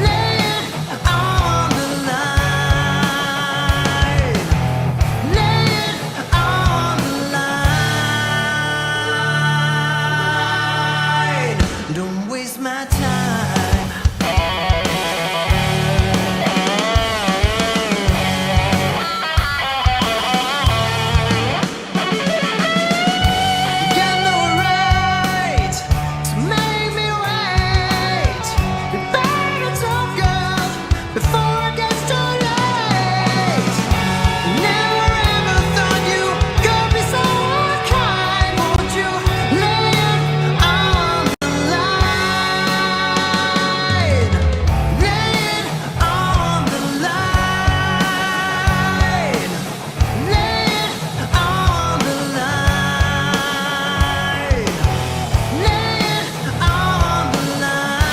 Lay it on the line. Lay it on the line. Don't waste my time. Got no right to make me wait. You better talk, girl, before it gets too late. Never ever thought you could be so unkind. Won't you lay it on the line? Lay it on the line. Lay it on the line. Lay it on the line.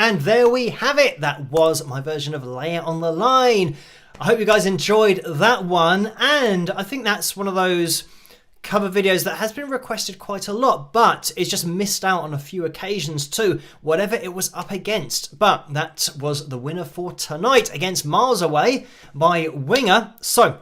And there we have it. That was my version of Lay It on the Line. I hope you guys enjoyed that one. And I think that's one of those cover videos that has been requested quite a lot, but it's just missed out on a few occasions too, whatever it was up against. But that was the winner for tonight against Miles Away by Winger. So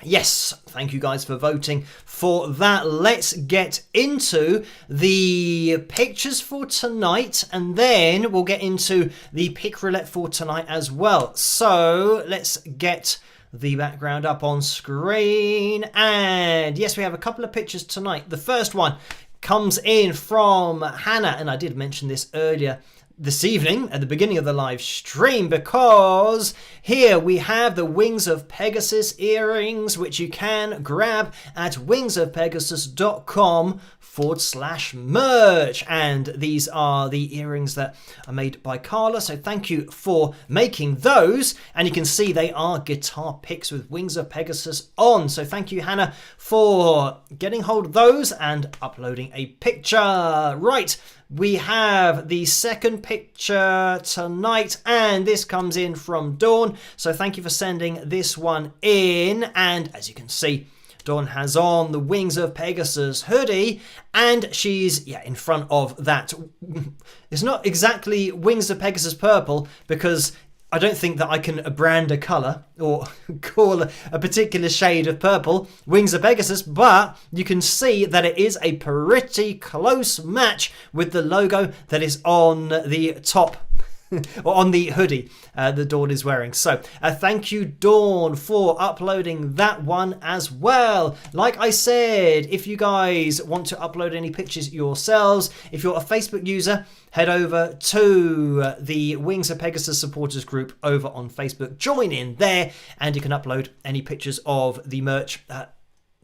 yes, thank you guys for voting for that. Let's get into the pictures for tonight, and then we'll get into the pick roulette for tonight as well. So let's get the background up on screen. And yes, we have a couple of pictures tonight. The first one comes in from Hannah, and I did mention this earlier this evening at the beginning of the live stream, because here we have the Wings of Pegasus earrings, which you can grab at wingsofpegasus.com/merch. And these are the earrings that are made by Carla, so thank you for making those. And you can see they are guitar picks with Wings of Pegasus on, so thank you, Hannah, for getting hold of those and uploading a picture. Right, we have the second picture tonight, and this comes in from Dawn. So thank you for sending this one in. And as you can see, Dawn has on the Wings of Pegasus hoodie, and she's in front of that. It's not exactly Wings of Pegasus purple, because I don't think that I can brand a colour or call a particular shade of purple Wings of Pegasus, but you can see that it is a pretty close match with the logo that is on the top or on the hoodie that Dawn is wearing. So thank you, Dawn, for uploading that one as well. Like I said, if you guys want to upload any pictures yourselves, if you're a Facebook user, head over to the Wings of Pegasus supporters group over on Facebook. Join in there, and you can upload any pictures of the merch.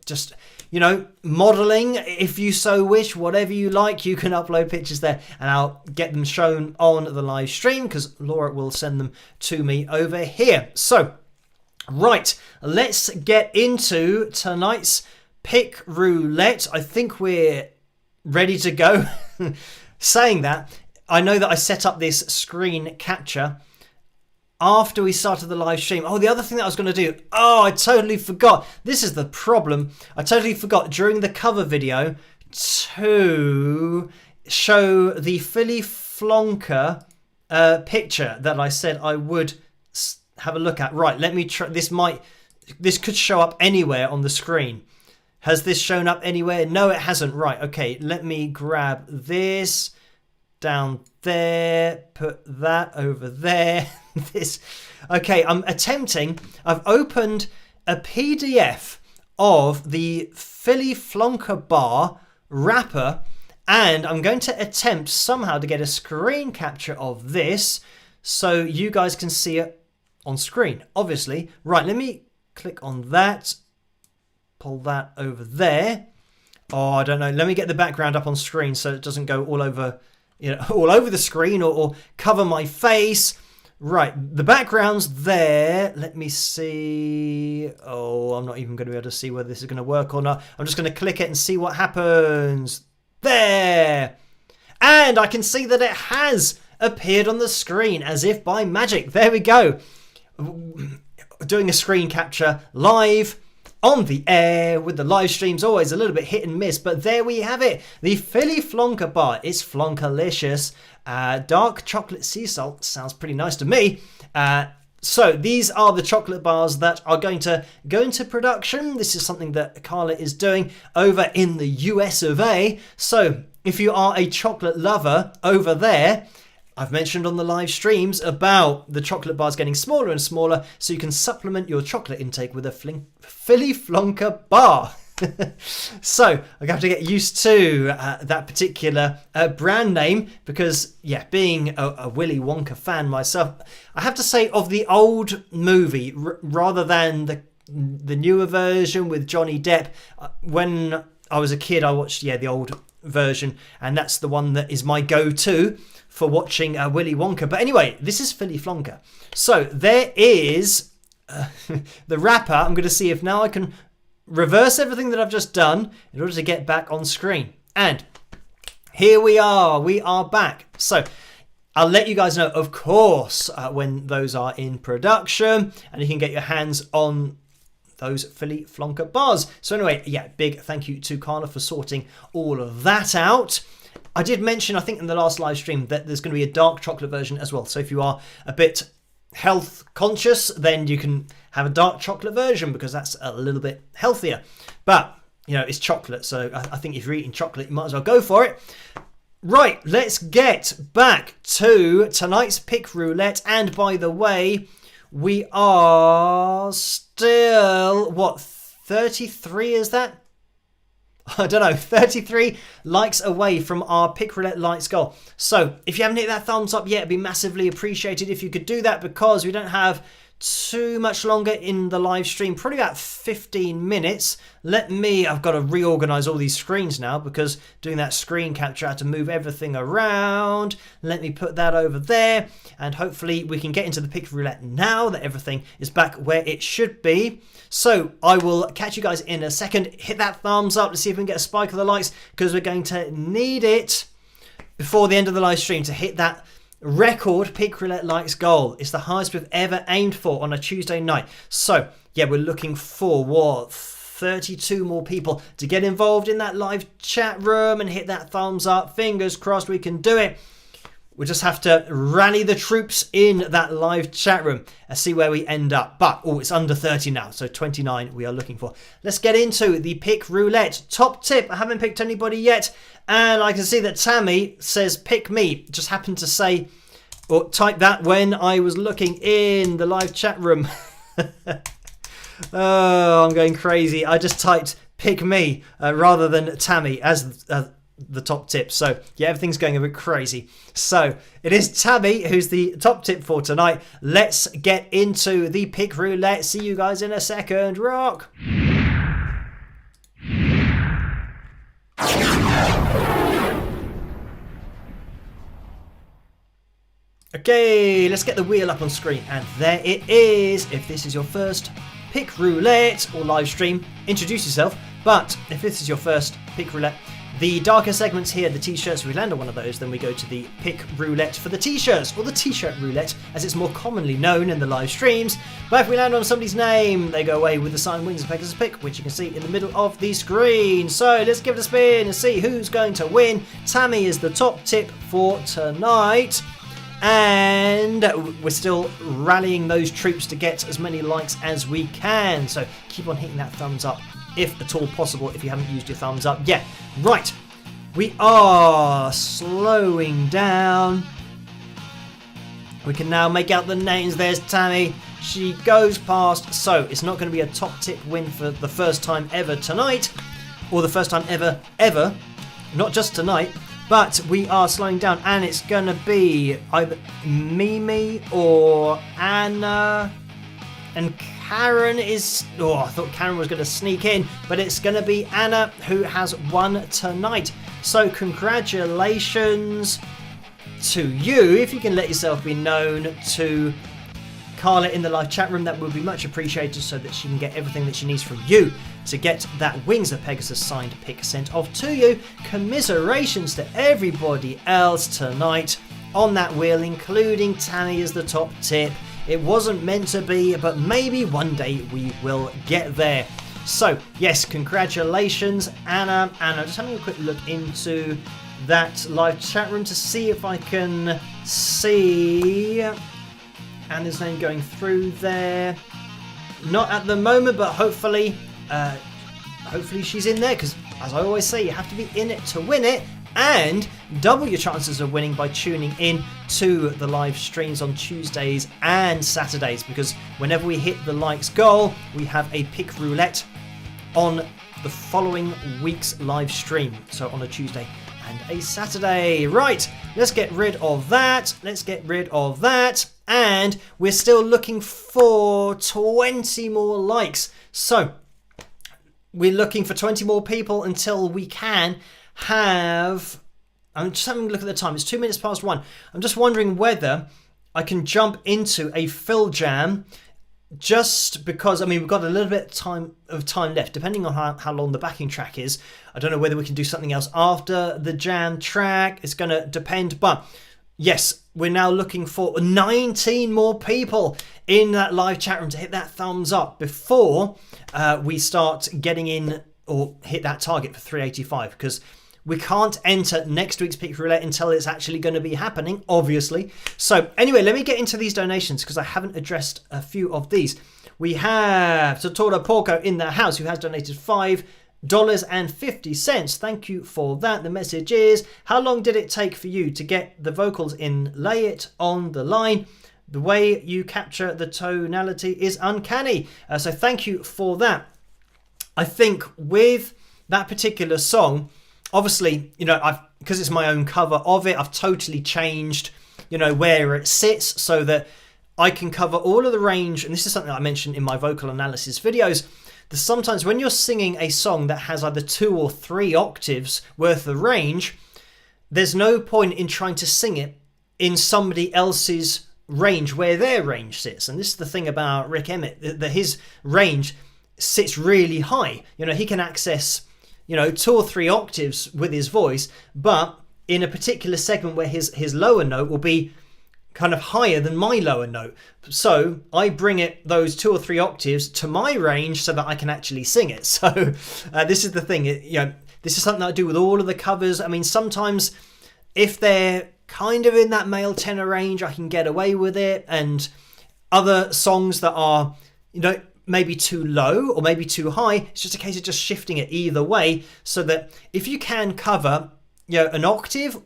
Just, modelling, if you so wish, whatever you like, you can upload pictures there, and I'll get them shown on the live stream, because Laura will send them to me over here. So, right, let's get into tonight's pick roulette. I think we're ready to go. Saying that, I know that I set up this screen capture after we started the live stream. Oh, the other thing that I was going to do, I totally forgot. This is the problem. I totally forgot during the cover video to show the Philly Flonker picture that I said I would have a look at. Right, let me try. This could show up anywhere on the screen. Has this shown up anywhere? No, it hasn't. Right, okay, let me grab this down there, put that over there. Okay, I've opened a PDF of the Philly Flonker bar wrapper, and I'm going to attempt somehow to get a screen capture of this so you guys can see it on screen, obviously. Right, let me click on that, pull that over there. Oh, I don't know. Let me get the background up on screen so it doesn't go all over, all over the screen or cover my face. Right, the background's there. Let me see. Oh, I'm not even going to be able to see whether this is going to work or not. I'm just going to click it and see what happens. There. And I can see that it has appeared on the screen as if by magic. There we go. Doing a screen capture live on the air with the live streams, always a little bit hit and miss, but there we have it. The Philly Flonker bar. It's Flonkerlicious. Dark chocolate sea salt sounds pretty nice to me. So these are the chocolate bars that are going to go into production. This is something that Carla is doing over in the US of A. So if you are a chocolate lover over there, I've mentioned on the live streams about the chocolate bars getting smaller and smaller, so you can supplement your chocolate intake with a Philly Flonker bar. So I'm going to have to get used to that particular brand name, because being a Willy Wonka fan myself, I have to say, of the old movie rather than the newer version with Johnny Depp. When I was a kid, I watched the old version, and that's the one that is my go-to for watching Willy Wonka. But anyway, this is Philly Flonker. So there is the wrapper. I'm going to see if now I can reverse everything that I've just done in order to get back on screen. And here we are back. So I'll let you guys know, of course, when those are in production, and you can get your hands on those Philly Flonker bars. So anyway, yeah, big thank you to Carla for sorting all of that out. I did mention, I think in the last live stream, that there's going to be a dark chocolate version as well. So if you are a bit health conscious, then you can have a dark chocolate version because that's a little bit healthier. But, you know, it's chocolate. So I think if you're eating chocolate, you might as well go for it. Right, let's get back to tonight's pick roulette. And by the way, we are still, what, 33 is that? I don't know, 33 likes away from our pick roulette lights goal. So if you haven't hit that thumbs up yet, it'd be massively appreciated if you could do that, because we don't have too much longer in the live stream, probably about 15 minutes. I've got to reorganize all these screens now, because doing that screen capture I had to move everything around. Let me put that over there, and hopefully we can get into the pick roulette now that everything is back where it should be. So I will catch you guys in a second. Hit that thumbs up. Let's see if we can get a spike of the likes, because we're going to need it before the end of the live stream to hit that record pick roulette likes goal. It's the highest we've ever aimed for on a Tuesday night. So yeah, we're looking for 32 more people to get involved in that live chat room and hit that thumbs up. Fingers crossed we can do it. We just have to rally the troops in that live chat room and see where we end up. But, it's under 30 now, so 29 we are looking for. Let's get into the pick roulette. Top tip, I haven't picked anybody yet. And I can see that Tammy says pick me. Just happened to say, or type that when I was looking in the live chat room. Oh, I'm going crazy. I just typed pick me rather than Tammy as the top tip. So yeah, everything's going a bit crazy. So it is Tammy who's the top tip for tonight. Let's get into the pick roulette. See you guys in a second. Rock. Okay, let's get the wheel up on screen, and there it is. If this is your first pick roulette or live stream, introduce yourself. But if this is your first pick roulette, the darker segments here, the t-shirts, if we land on one of those, then we go to the pick roulette for the t-shirts, or the t-shirt roulette as it's more commonly known in the live streams. But if we land on somebody's name, they go away with the signed wings of Pegasus pick, which you can see in the middle of the screen. So let's give it a spin and see who's going to win. Tammy is the top tip for tonight. And we're still rallying those troops to get as many likes as we can. So keep on hitting that thumbs up if at all possible, if you haven't used your thumbs up yet. Right, we are slowing down. We can now make out the names. There's Tammy. She goes past. So it's not going to be a top tip win for the first time ever tonight. Or the first time ever. Not just tonight. But we are slowing down, and it's going to be either Mimi or Anna. And Karen is... Oh, I thought Karen was going to sneak in, but it's going to be Anna who has won tonight. So congratulations to you. If you can let yourself be known to Carla in the live chat room, that would be much appreciated, so that she can get everything that she needs from you to get that Wings of Pegasus signed pick sent off to you. Commiserations to everybody else tonight on that wheel, including Tammy as the top tip. It wasn't meant to be, but maybe one day we will get there. So yes, congratulations, Anna. Just having a quick look into that live chat room to see if I can see Anna's name going through there. Not at the moment, but hopefully she's in there, because as I always say, you have to be in it to win it, and double your chances of winning by tuning in to the live streams on Tuesdays and Saturdays, because whenever we hit the likes goal, we have a pick roulette on the following week's live stream, so on a Tuesday and a Saturday. Right, let's get rid of that. And we're still looking for 20 more likes. So we're looking for 20 more people until we can have... I'm just having a look at the time. It's 2 minutes past 1. I'm just wondering whether I can jump into a fill jam, just because, I mean, we've got a little bit of time left, depending on how long the backing track is. I don't know whether we can do something else after the jam track. It's going to depend. But yes, we're now looking for 19 more people in that live chat room to hit that thumbs up before we start getting in or hit that target for 385, because we can't enter next week's Pick Roulette until it's actually going to be happening, obviously. So anyway, let me get into these donations because I haven't addressed a few of these. We have Totoro Porco in the house who has donated $5.50. Thank you for that. The message is, how long did it take for you to get the vocals in Lay It on the Line? The way you capture the tonality is uncanny. So thank you for that. I think with that particular song, obviously, because it's my own cover of it, I've totally changed, where it sits so that I can cover all of the range. And this is something I mentioned in my vocal analysis videos. That sometimes when you're singing a song that has either 2 or 3 octaves worth of range, there's no point in trying to sing it in somebody else's range where their range sits. And this is the thing about Rick Emmett, that his range sits really high. He can access 2 or 3 octaves with his voice, but in a particular segment where his lower note will be kind of higher than my lower note. So I bring it those 2 or 3 octaves to my range so that I can actually sing it. So this is the thing, this is something I do with all of the covers. I mean, sometimes if they're kind of in that male tenor range, I can get away with it. And other songs that are, maybe too low or maybe too high, it's just a case of just shifting it either way, so that if you can cover an octave,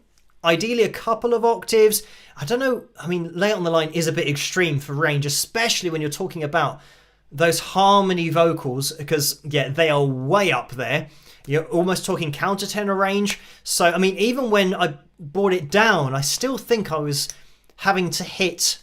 ideally a couple of octaves, I don't know, I mean, Lay It on the Line is a bit extreme for range, especially when you're talking about those harmony vocals, because they are way up there. You're almost talking countertenor range. So I mean, even when I brought it down, I still think I was having to hit,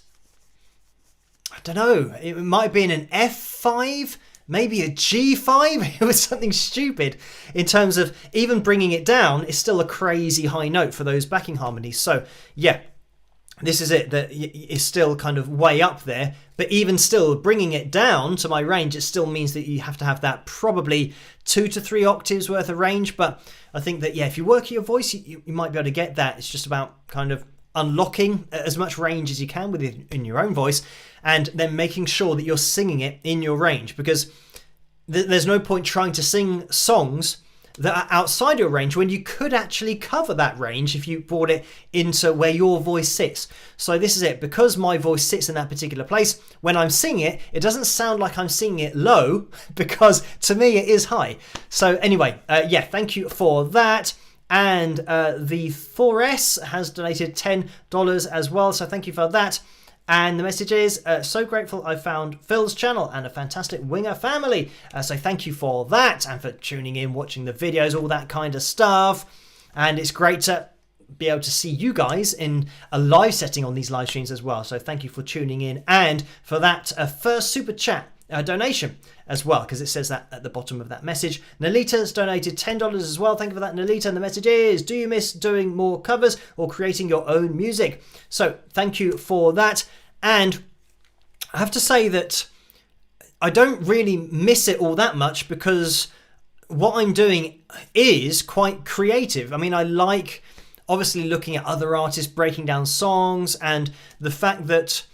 I don't know, it might have been an F5, maybe a G5. It was something stupid in terms of even bringing it down. It's still a crazy high note for those backing harmonies. So yeah, this is it, that is still kind of way up there. But even still, bringing it down to my range, it still means that you have to have that probably 2 to 3 octaves worth of range. But I think that, yeah, if you work your voice, you might be able to get that. It's just about kind of unlocking as much range as you can within your own voice, and then making sure that you're singing it in your range, because there's no point trying to sing songs that are outside your range when you could actually cover that range if you brought it into where your voice sits. So this is it, because my voice sits in that particular place, when I'm singing it, it doesn't sound like I'm singing it low, because to me it is high. So anyway, thank you for that. And the 4S has donated $10 as well, so thank you for that. And the message is, so grateful I found Phil's channel and a fantastic Winger family. So thank you for that, and for tuning in, watching the videos, all that kind of stuff. And it's great to be able to see you guys in a live setting on these live streams as well. So thank you for tuning in, and for that first super chat donation as well, because it says that at the bottom of that message. Nalita's donated $10 as well. Thank you for that, Nalita. And the message is, do you miss doing more covers or creating your own music? So thank you for that. And I have to say that I don't really miss it all that much, because what I'm doing is quite creative. I mean, I like obviously looking at other artists breaking down songs, and the fact that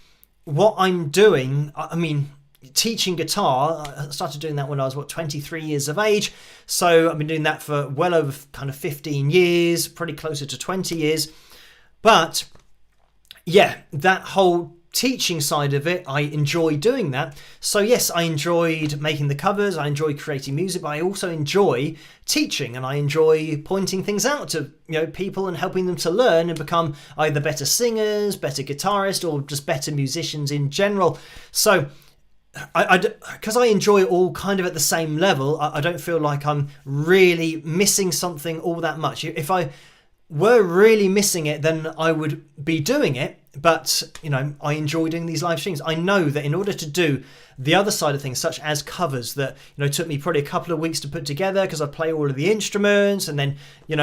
what I'm doing, I mean, teaching guitar, I started doing that when I was 23 years of age, so I've been doing that for well over kind of 15 years, pretty closer to 20 years. But yeah, that whole teaching side of it, I enjoy doing that. So yes, I enjoyed making the covers, I enjoy creating music, but I also enjoy teaching, and I enjoy pointing things out to people and helping them to learn and become either better singers, better guitarists, or just better musicians in general. So because I enjoy it all kind of at the same level, I don't feel like I'm really missing something all that much. If I were really missing it, then I would be doing it. But, I enjoy doing these live streams. I know that in order to do the other side of things, such as covers that, took me probably a couple of weeks to put together, because I play all of the instruments, and then, you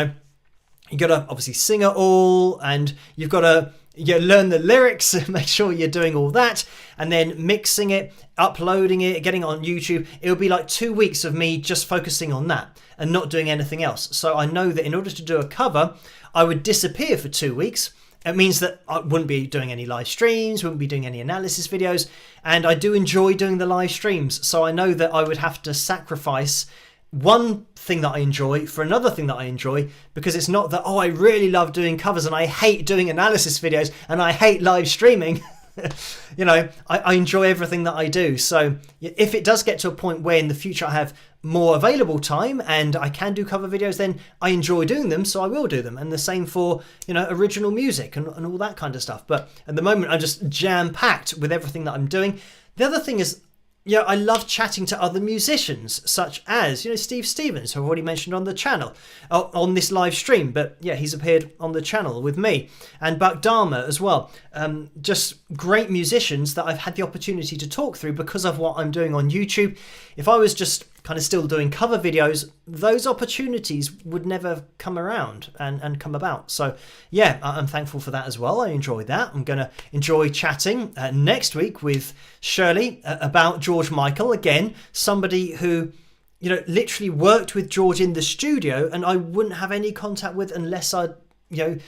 got to obviously sing it all, and you've got to learn the lyrics and make sure you're doing all that, and then mixing it, uploading it, getting it on YouTube. It would be like 2 weeks of me just focusing on that and not doing anything else. So I know that in order to do a cover, I would disappear for 2 weeks, it means that I wouldn't be doing any live streams, wouldn't be doing any analysis videos, and I do enjoy doing the live streams. So I know that I would have to sacrifice one thing that I enjoy for another thing that I enjoy, because it's not that, oh, I really love doing covers and I hate doing analysis videos and I hate live streaming. You know, I enjoy everything that I do. So if it does get to a point where in the future I have more available time and I can do cover videos, then I enjoy doing them, so I will do them. And the same for, you know, original music and all that kind of stuff. But at the moment I'm just jam-packed with everything that I'm doing. The other thing is, yeah, I love chatting to other musicians, such as, you know, Steve Stevens, who I've already mentioned on the channel, on this live stream. But yeah, he's appeared on the channel with me, and Buck Dharma as well. Just great musicians that I've had the opportunity to talk through because of what I'm doing on YouTube. If I was just kind of still doing cover videos, those opportunities would never come around and come about. So yeah, I'm thankful for that as well. I enjoy that. I'm going to enjoy chatting next week with Shirley about George Michael. Again, somebody who, you know, literally worked with George in the studio and I wouldn't have any contact with unless I, you know,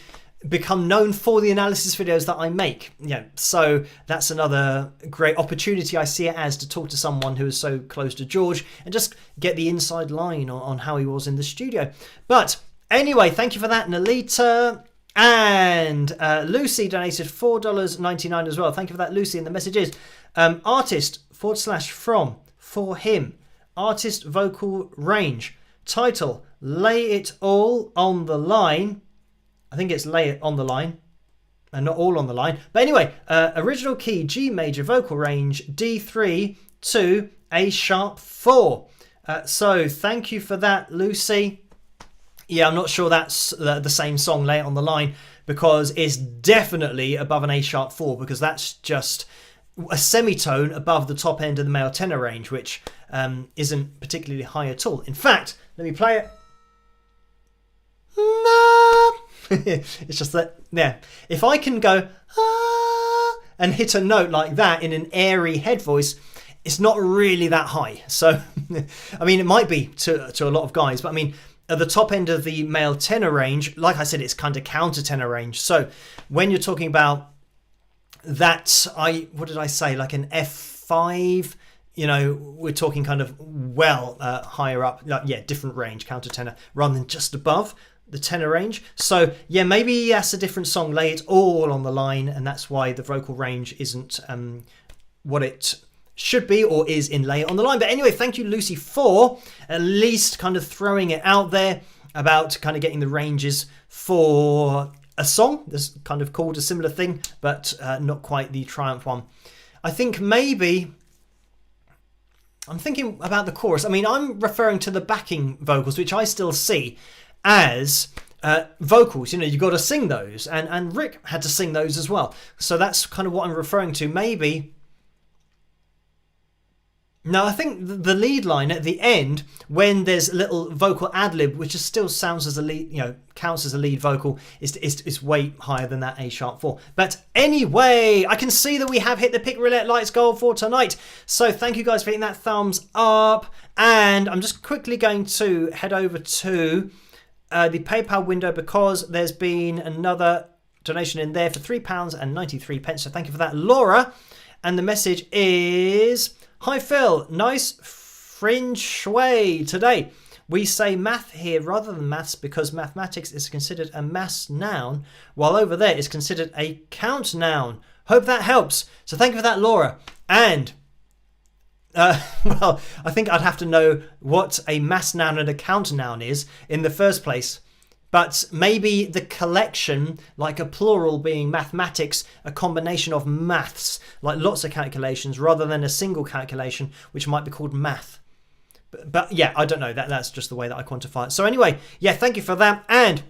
become known for the analysis videos that I make. Yeah, so that's another great opportunity I see it as, to talk to someone who is so close to George and just get the inside line on how he was in the studio. But anyway, thank you for that, Nalita. And Lucy donated $4.99 as well. Thank you for that, Lucy. And the message is artist/from for him. Artist vocal range. Title, Lay It All on the Line. I think it's Lay It on the Line and not All on the Line. But anyway, original key G major, vocal range D3 to A sharp 4. So thank you for that, Lucy. Yeah, I'm not sure that's the same song, Lay It on the Line, because it's definitely above an A sharp 4, because that's just a semitone above the top end of the male tenor range, which isn't particularly high at all. In fact, let me play it. It's just that, yeah, if I can go and hit a note like that in an airy head voice, it's not really that high. So I mean, it might be to a lot of guys, but I mean, at the top end of the male tenor range, like I said, it's kind of counter tenor range. So when you're talking about that, what did I say, like an F5, you know, we're talking kind of higher up, like, yeah, different range, counter tenor, rather than just above the tenor range. So yeah, maybe that's a different song, Lay It All on the Line, and that's why the vocal range isn't what it should be or is in Lay It on the Line. But anyway, thank you, Lucy, for at least kind of throwing it out there about kind of getting the ranges for a song that's kind of called a similar thing, but not quite the Triumph one. I think maybe I'm thinking about the chorus. I mean, I'm referring to the backing vocals, which I still see as vocals. You know, you've got to sing those, and Rick had to sing those as well. So that's kind of what I'm referring to. Maybe. No, I think the lead line at the end, when there's a little vocal ad-lib, which just still sounds as a lead, you know, counts as a lead vocal, is way higher than that A sharp 4. But anyway, I can see that we have hit the Pick Roulette Lights goal for tonight. So thank you guys for hitting that thumbs up. And I'm just quickly going to head over to the PayPal window, because there's been another donation in there for £3.93. So thank you for that, Laura. And the message is, hi Phil, nice fringe shui today. We say math here rather than maths because mathematics is considered a mass noun, while over there is considered a count noun. Hope that helps. So thank you for that, Laura. And well, I think I'd have to know what a mass noun and a count noun is in the first place. But maybe the collection, like a plural being mathematics, a combination of maths, like lots of calculations, rather than a single calculation, which might be called math. But yeah, I don't know. That's just the way that I quantify it. So anyway, yeah, thank you for that. And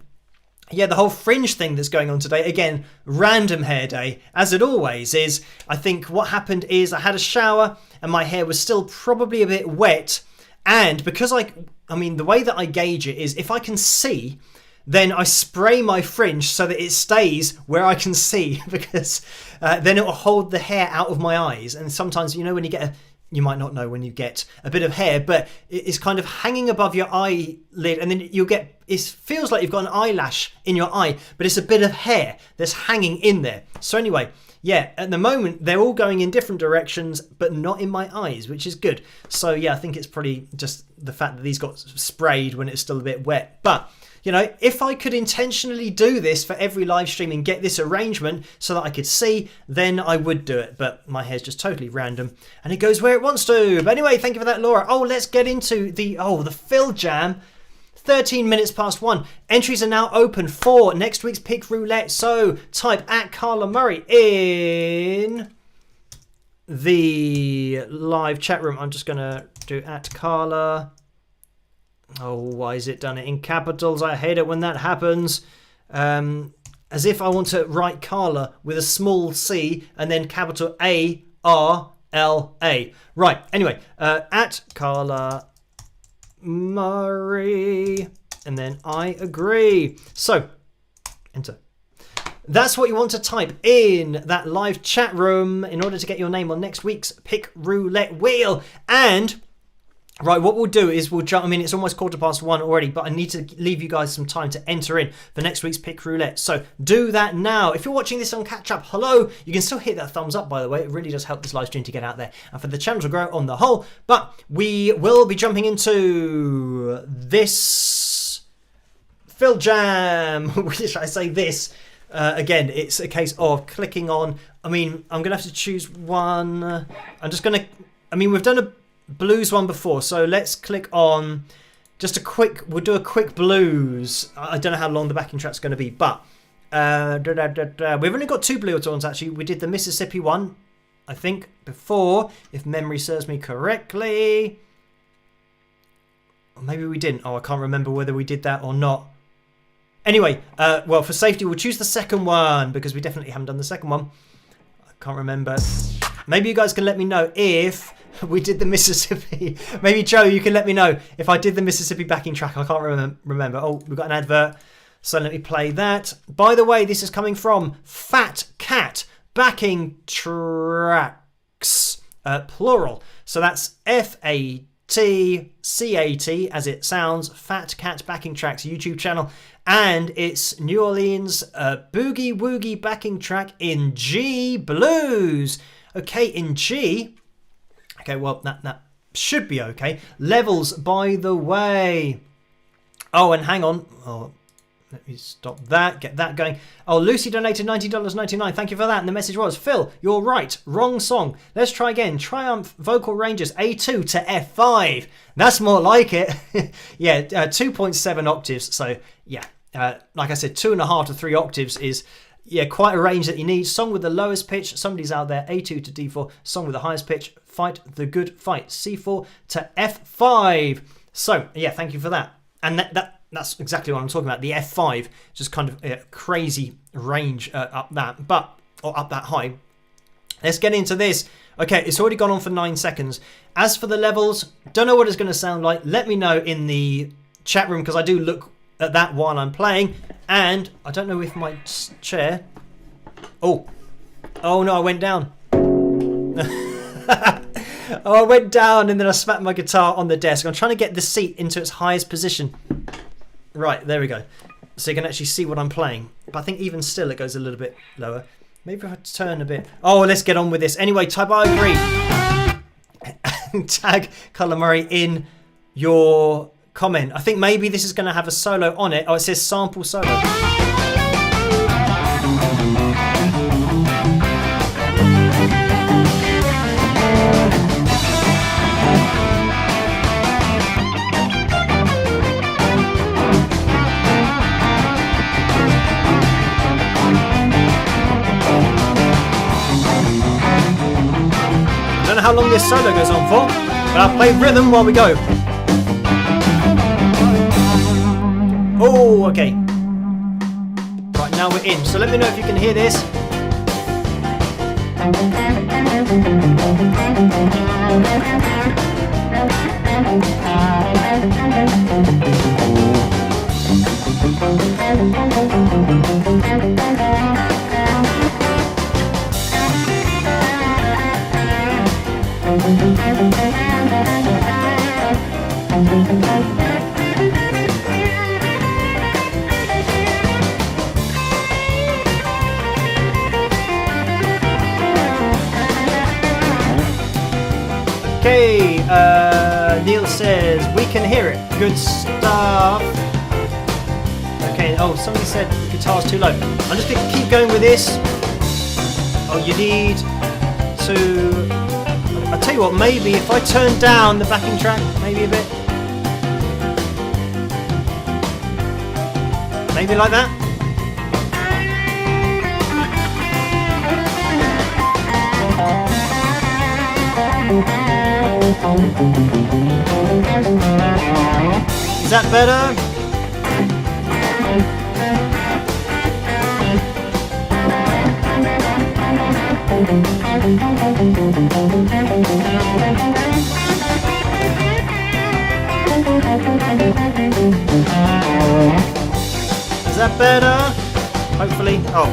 yeah, the whole fringe thing that's going on today, again, random hair day, as it always is. I think what happened is I had a shower and my hair was still probably a bit wet. And because I mean, the way that I gauge it is if I can see, then I spray my fringe so that it stays where I can see, because then it will hold the hair out of my eyes. And sometimes, you know, when you get you might not know when you get a bit of hair, but it's kind of hanging above your eyelid, and then you'll get, it feels like you've got an eyelash in your eye, but it's a bit of hair that's hanging in there. So anyway, yeah, at the moment they're all going in different directions, but not in my eyes, which is good. So yeah, I think it's probably just the fact that these got sprayed when it's still a bit wet. But you know, if I could intentionally do this for every live stream and get this arrangement so that I could see, then I would do it. But my hair's just totally random and it goes where it wants to. But anyway, thank you for that, Laura. Oh, let's get into the Phil Jam. 13 minutes past 1. Entries are now open for next week's Pick Roulette. So type at Carla Murray in the live chat room. I'm just going to do at Carla. Oh, why is it done it in capitals? I hate it when that happens. As if I want to write Carla with a small c and then capital A-R-L-A. Right, anyway, at Carla Murray. And then I agree. So, enter. That's what you want to type in that live chat room in order to get your name on next week's Pick Roulette wheel. And right, what we'll do is we'll jump. I mean, it's almost 1:15 already, but I need to leave you guys some time to enter in for next week's Pick Roulette. So do that now. If you're watching this on catch up, hello. You can still hit that thumbs up, by the way. It really does help this live stream to get out there and for the channel to grow on the whole. But we will be jumping into this Phil Jam. Should I say this? Again, it's a case of clicking on. I mean, I'm going to have to choose one. I'm just going to. I mean, we've done a blues one before, so let's click on just a quick, we'll do a quick blues. I don't know how long the backing track's going to be, but we've only got 2 blues ones actually. We did the Mississippi one, I think, before, if memory serves me correctly, or maybe we didn't. I can't remember whether we did that or not. Anyway, well, for safety we'll choose the second one because we definitely haven't done the second one. I can't remember. Maybe you guys can let me know if we did the Mississippi. Maybe Joe, you can let me know if I did the Mississippi backing track. I can't remember. Oh, we've got an advert. So let me play that. By the way, this is coming from Fat Cat Backing Tracks, plural. So that's F-A-T-C-A-T as it sounds. Fat Cat Backing Tracks YouTube channel. And it's New Orleans Boogie Woogie backing track in G blues. Okay, in G. Okay, well, that should be okay. Levels, by the way. Oh, and hang on. Oh, let me stop that. Get that going. Oh, Lucy donated $90.99. Thank you for that. And the message was, Phil, you're right. Wrong song. Let's try again. Triumph Vocal Ranges A2 to F5. That's more like it. Yeah, 2.7 octaves. So, yeah, like I said, 2.5 to 3 octaves is... yeah, quite a range that you need. Song with the lowest pitch, somebody's out there, A2 to D4. Song with the highest pitch, fight the good fight, C4 to F5. So, yeah, thank you for that. And that's exactly what I'm talking about, the F5. Just kind of a crazy range up that, or up that high. Let's get into this. Okay, it's already gone on for 9 seconds. As for the levels, don't know what it's going to sound like. Let me know in the chat room, because I do look at that while I'm playing. And I don't know if my chair... Oh no, I went down. Oh, I went down and then I smacked my guitar on the desk. I'm trying to get the seat into its highest position. Right, there we go. So you can actually see what I'm playing. But I think even still it goes a little bit lower. Maybe if I turn a bit... Oh, let's get on with this. Anyway, type I agree. Tag Carla Murray in your... comment. I think maybe this is going to have a solo on it. Oh, it says sample solo. I don't know how long this solo goes on for, but I'll play rhythm while we go. Oh, okay. Right, now we're in. So let me know if you can hear this. Okay, Neil says we can hear it. Good stuff. Okay, oh, somebody said the guitar's too low. I'm just gonna keep going with this. Oh, you need to. I'll tell you what, maybe if I turn down the backing track, maybe a bit. Maybe like that. Is that better? Is that better? Hopefully. Oh.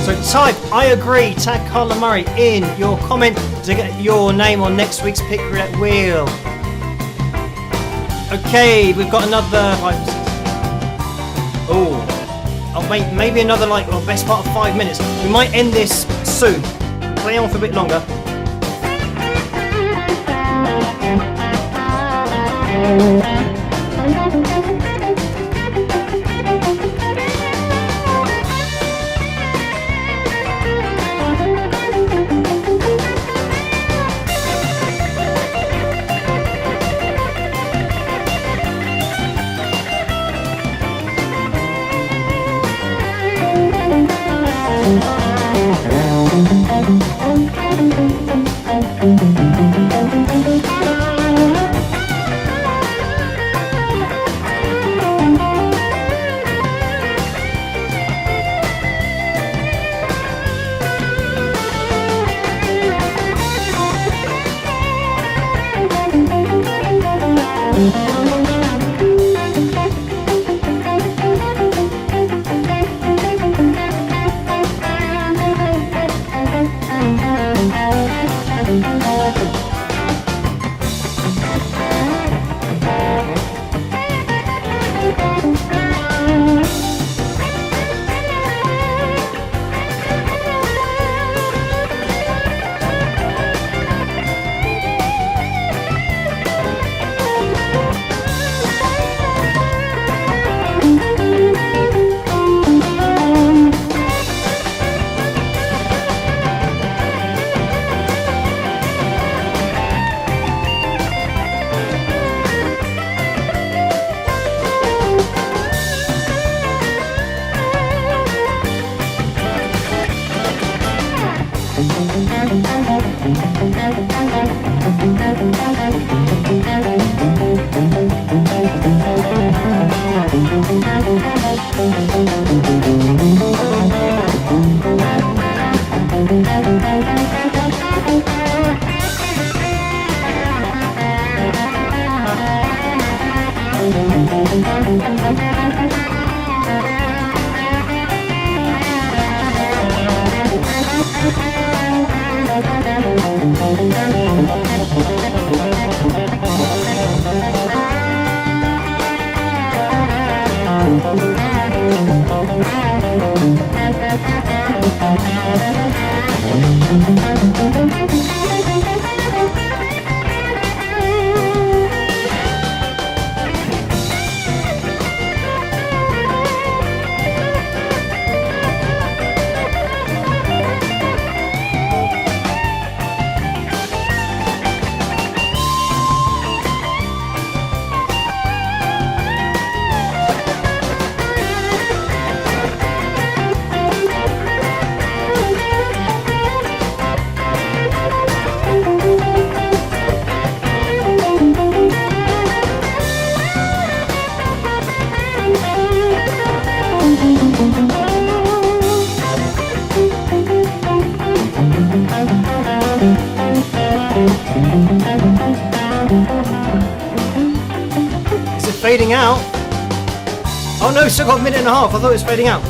So type I agree, tag Carla Murray in your comment to get your name on next week's Pick Roulette Wheel. Okay, we've got another 5, 6. Oh, wait, maybe another best part of 5 minutes. We might end this soon. Play on for a bit longer. Is it fading out? Oh no, still got a minute and a half. I thought it was fading out.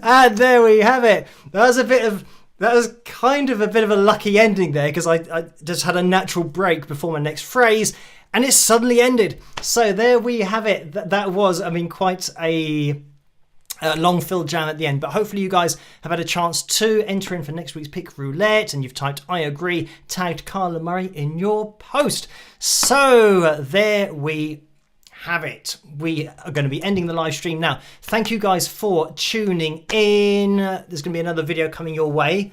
And there we have it. That was kind of a bit of a lucky ending there, because I just had a natural break before my next phrase and it suddenly ended. So there we have it. That was, I mean, quite a long filled jam at the end, but hopefully you guys have had a chance to enter in for next week's Pick Roulette, and you've typed I agree, tagged Carla Murray in your post. So there we have it. We are going to be ending the live stream now. Thank you guys for tuning in. There's going to be another video coming your way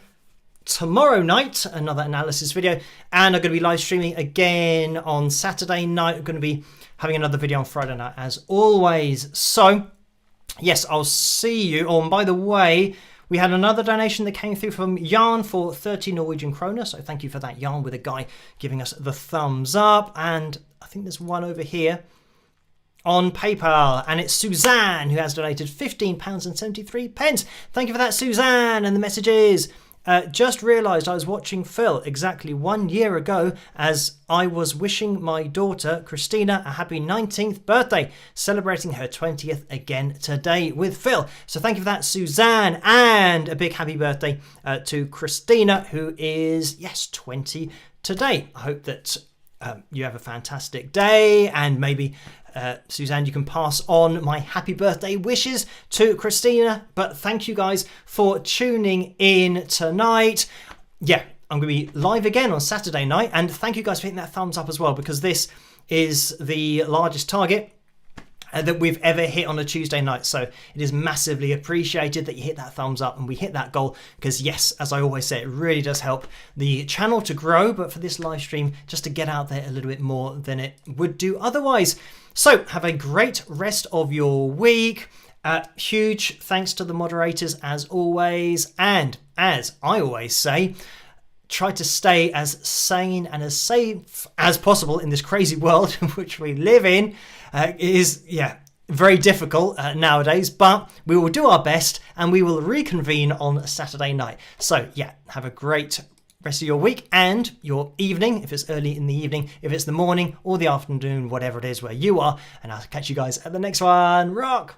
tomorrow night, another analysis video, and I'm going to be live streaming again on Saturday night. I'm going to be having another video on Friday night as always. So yes, I'll see you. Oh, and by the way, we had another donation that came through from Jan for 30 Norwegian kroner. So thank you for that, Jan, with a guy giving us the thumbs up. And I think there's one over here on PayPal, and it's Suzanne who has donated £15.73. Thank you for that, Suzanne. And the message is, just realised I was watching Phil exactly 1 year ago as I was wishing my daughter Christina a happy 19th birthday, celebrating her 20th again today with Phil. So thank you for that, Suzanne, and a big happy birthday to Christina, who is, yes, 20 today. I hope that you have a fantastic day, and maybe Suzanne, you can pass on my happy birthday wishes to Christina. But thank you guys for tuning in tonight. Yeah, I'm going to be live again on Saturday night, and thank you guys for hitting that thumbs up as well, because this is the largest target that we've ever hit on a Tuesday night. So it is massively appreciated that you hit that thumbs up and we hit that goal, because yes, as I always say, it really does help the channel to grow, but for this live stream just to get out there a little bit more than it would do otherwise. So have a great rest of your week. Huge thanks to the moderators as always, and as I always say, try to stay as sane and as safe as possible in this crazy world in which we live in. It is, yeah, very difficult nowadays, but we will do our best, and we will reconvene on Saturday night. So yeah, have a great rest of your week and your evening, if it's early in the evening, if it's the morning or the afternoon, whatever it is where you are, and I'll catch you guys at the next one. Rock!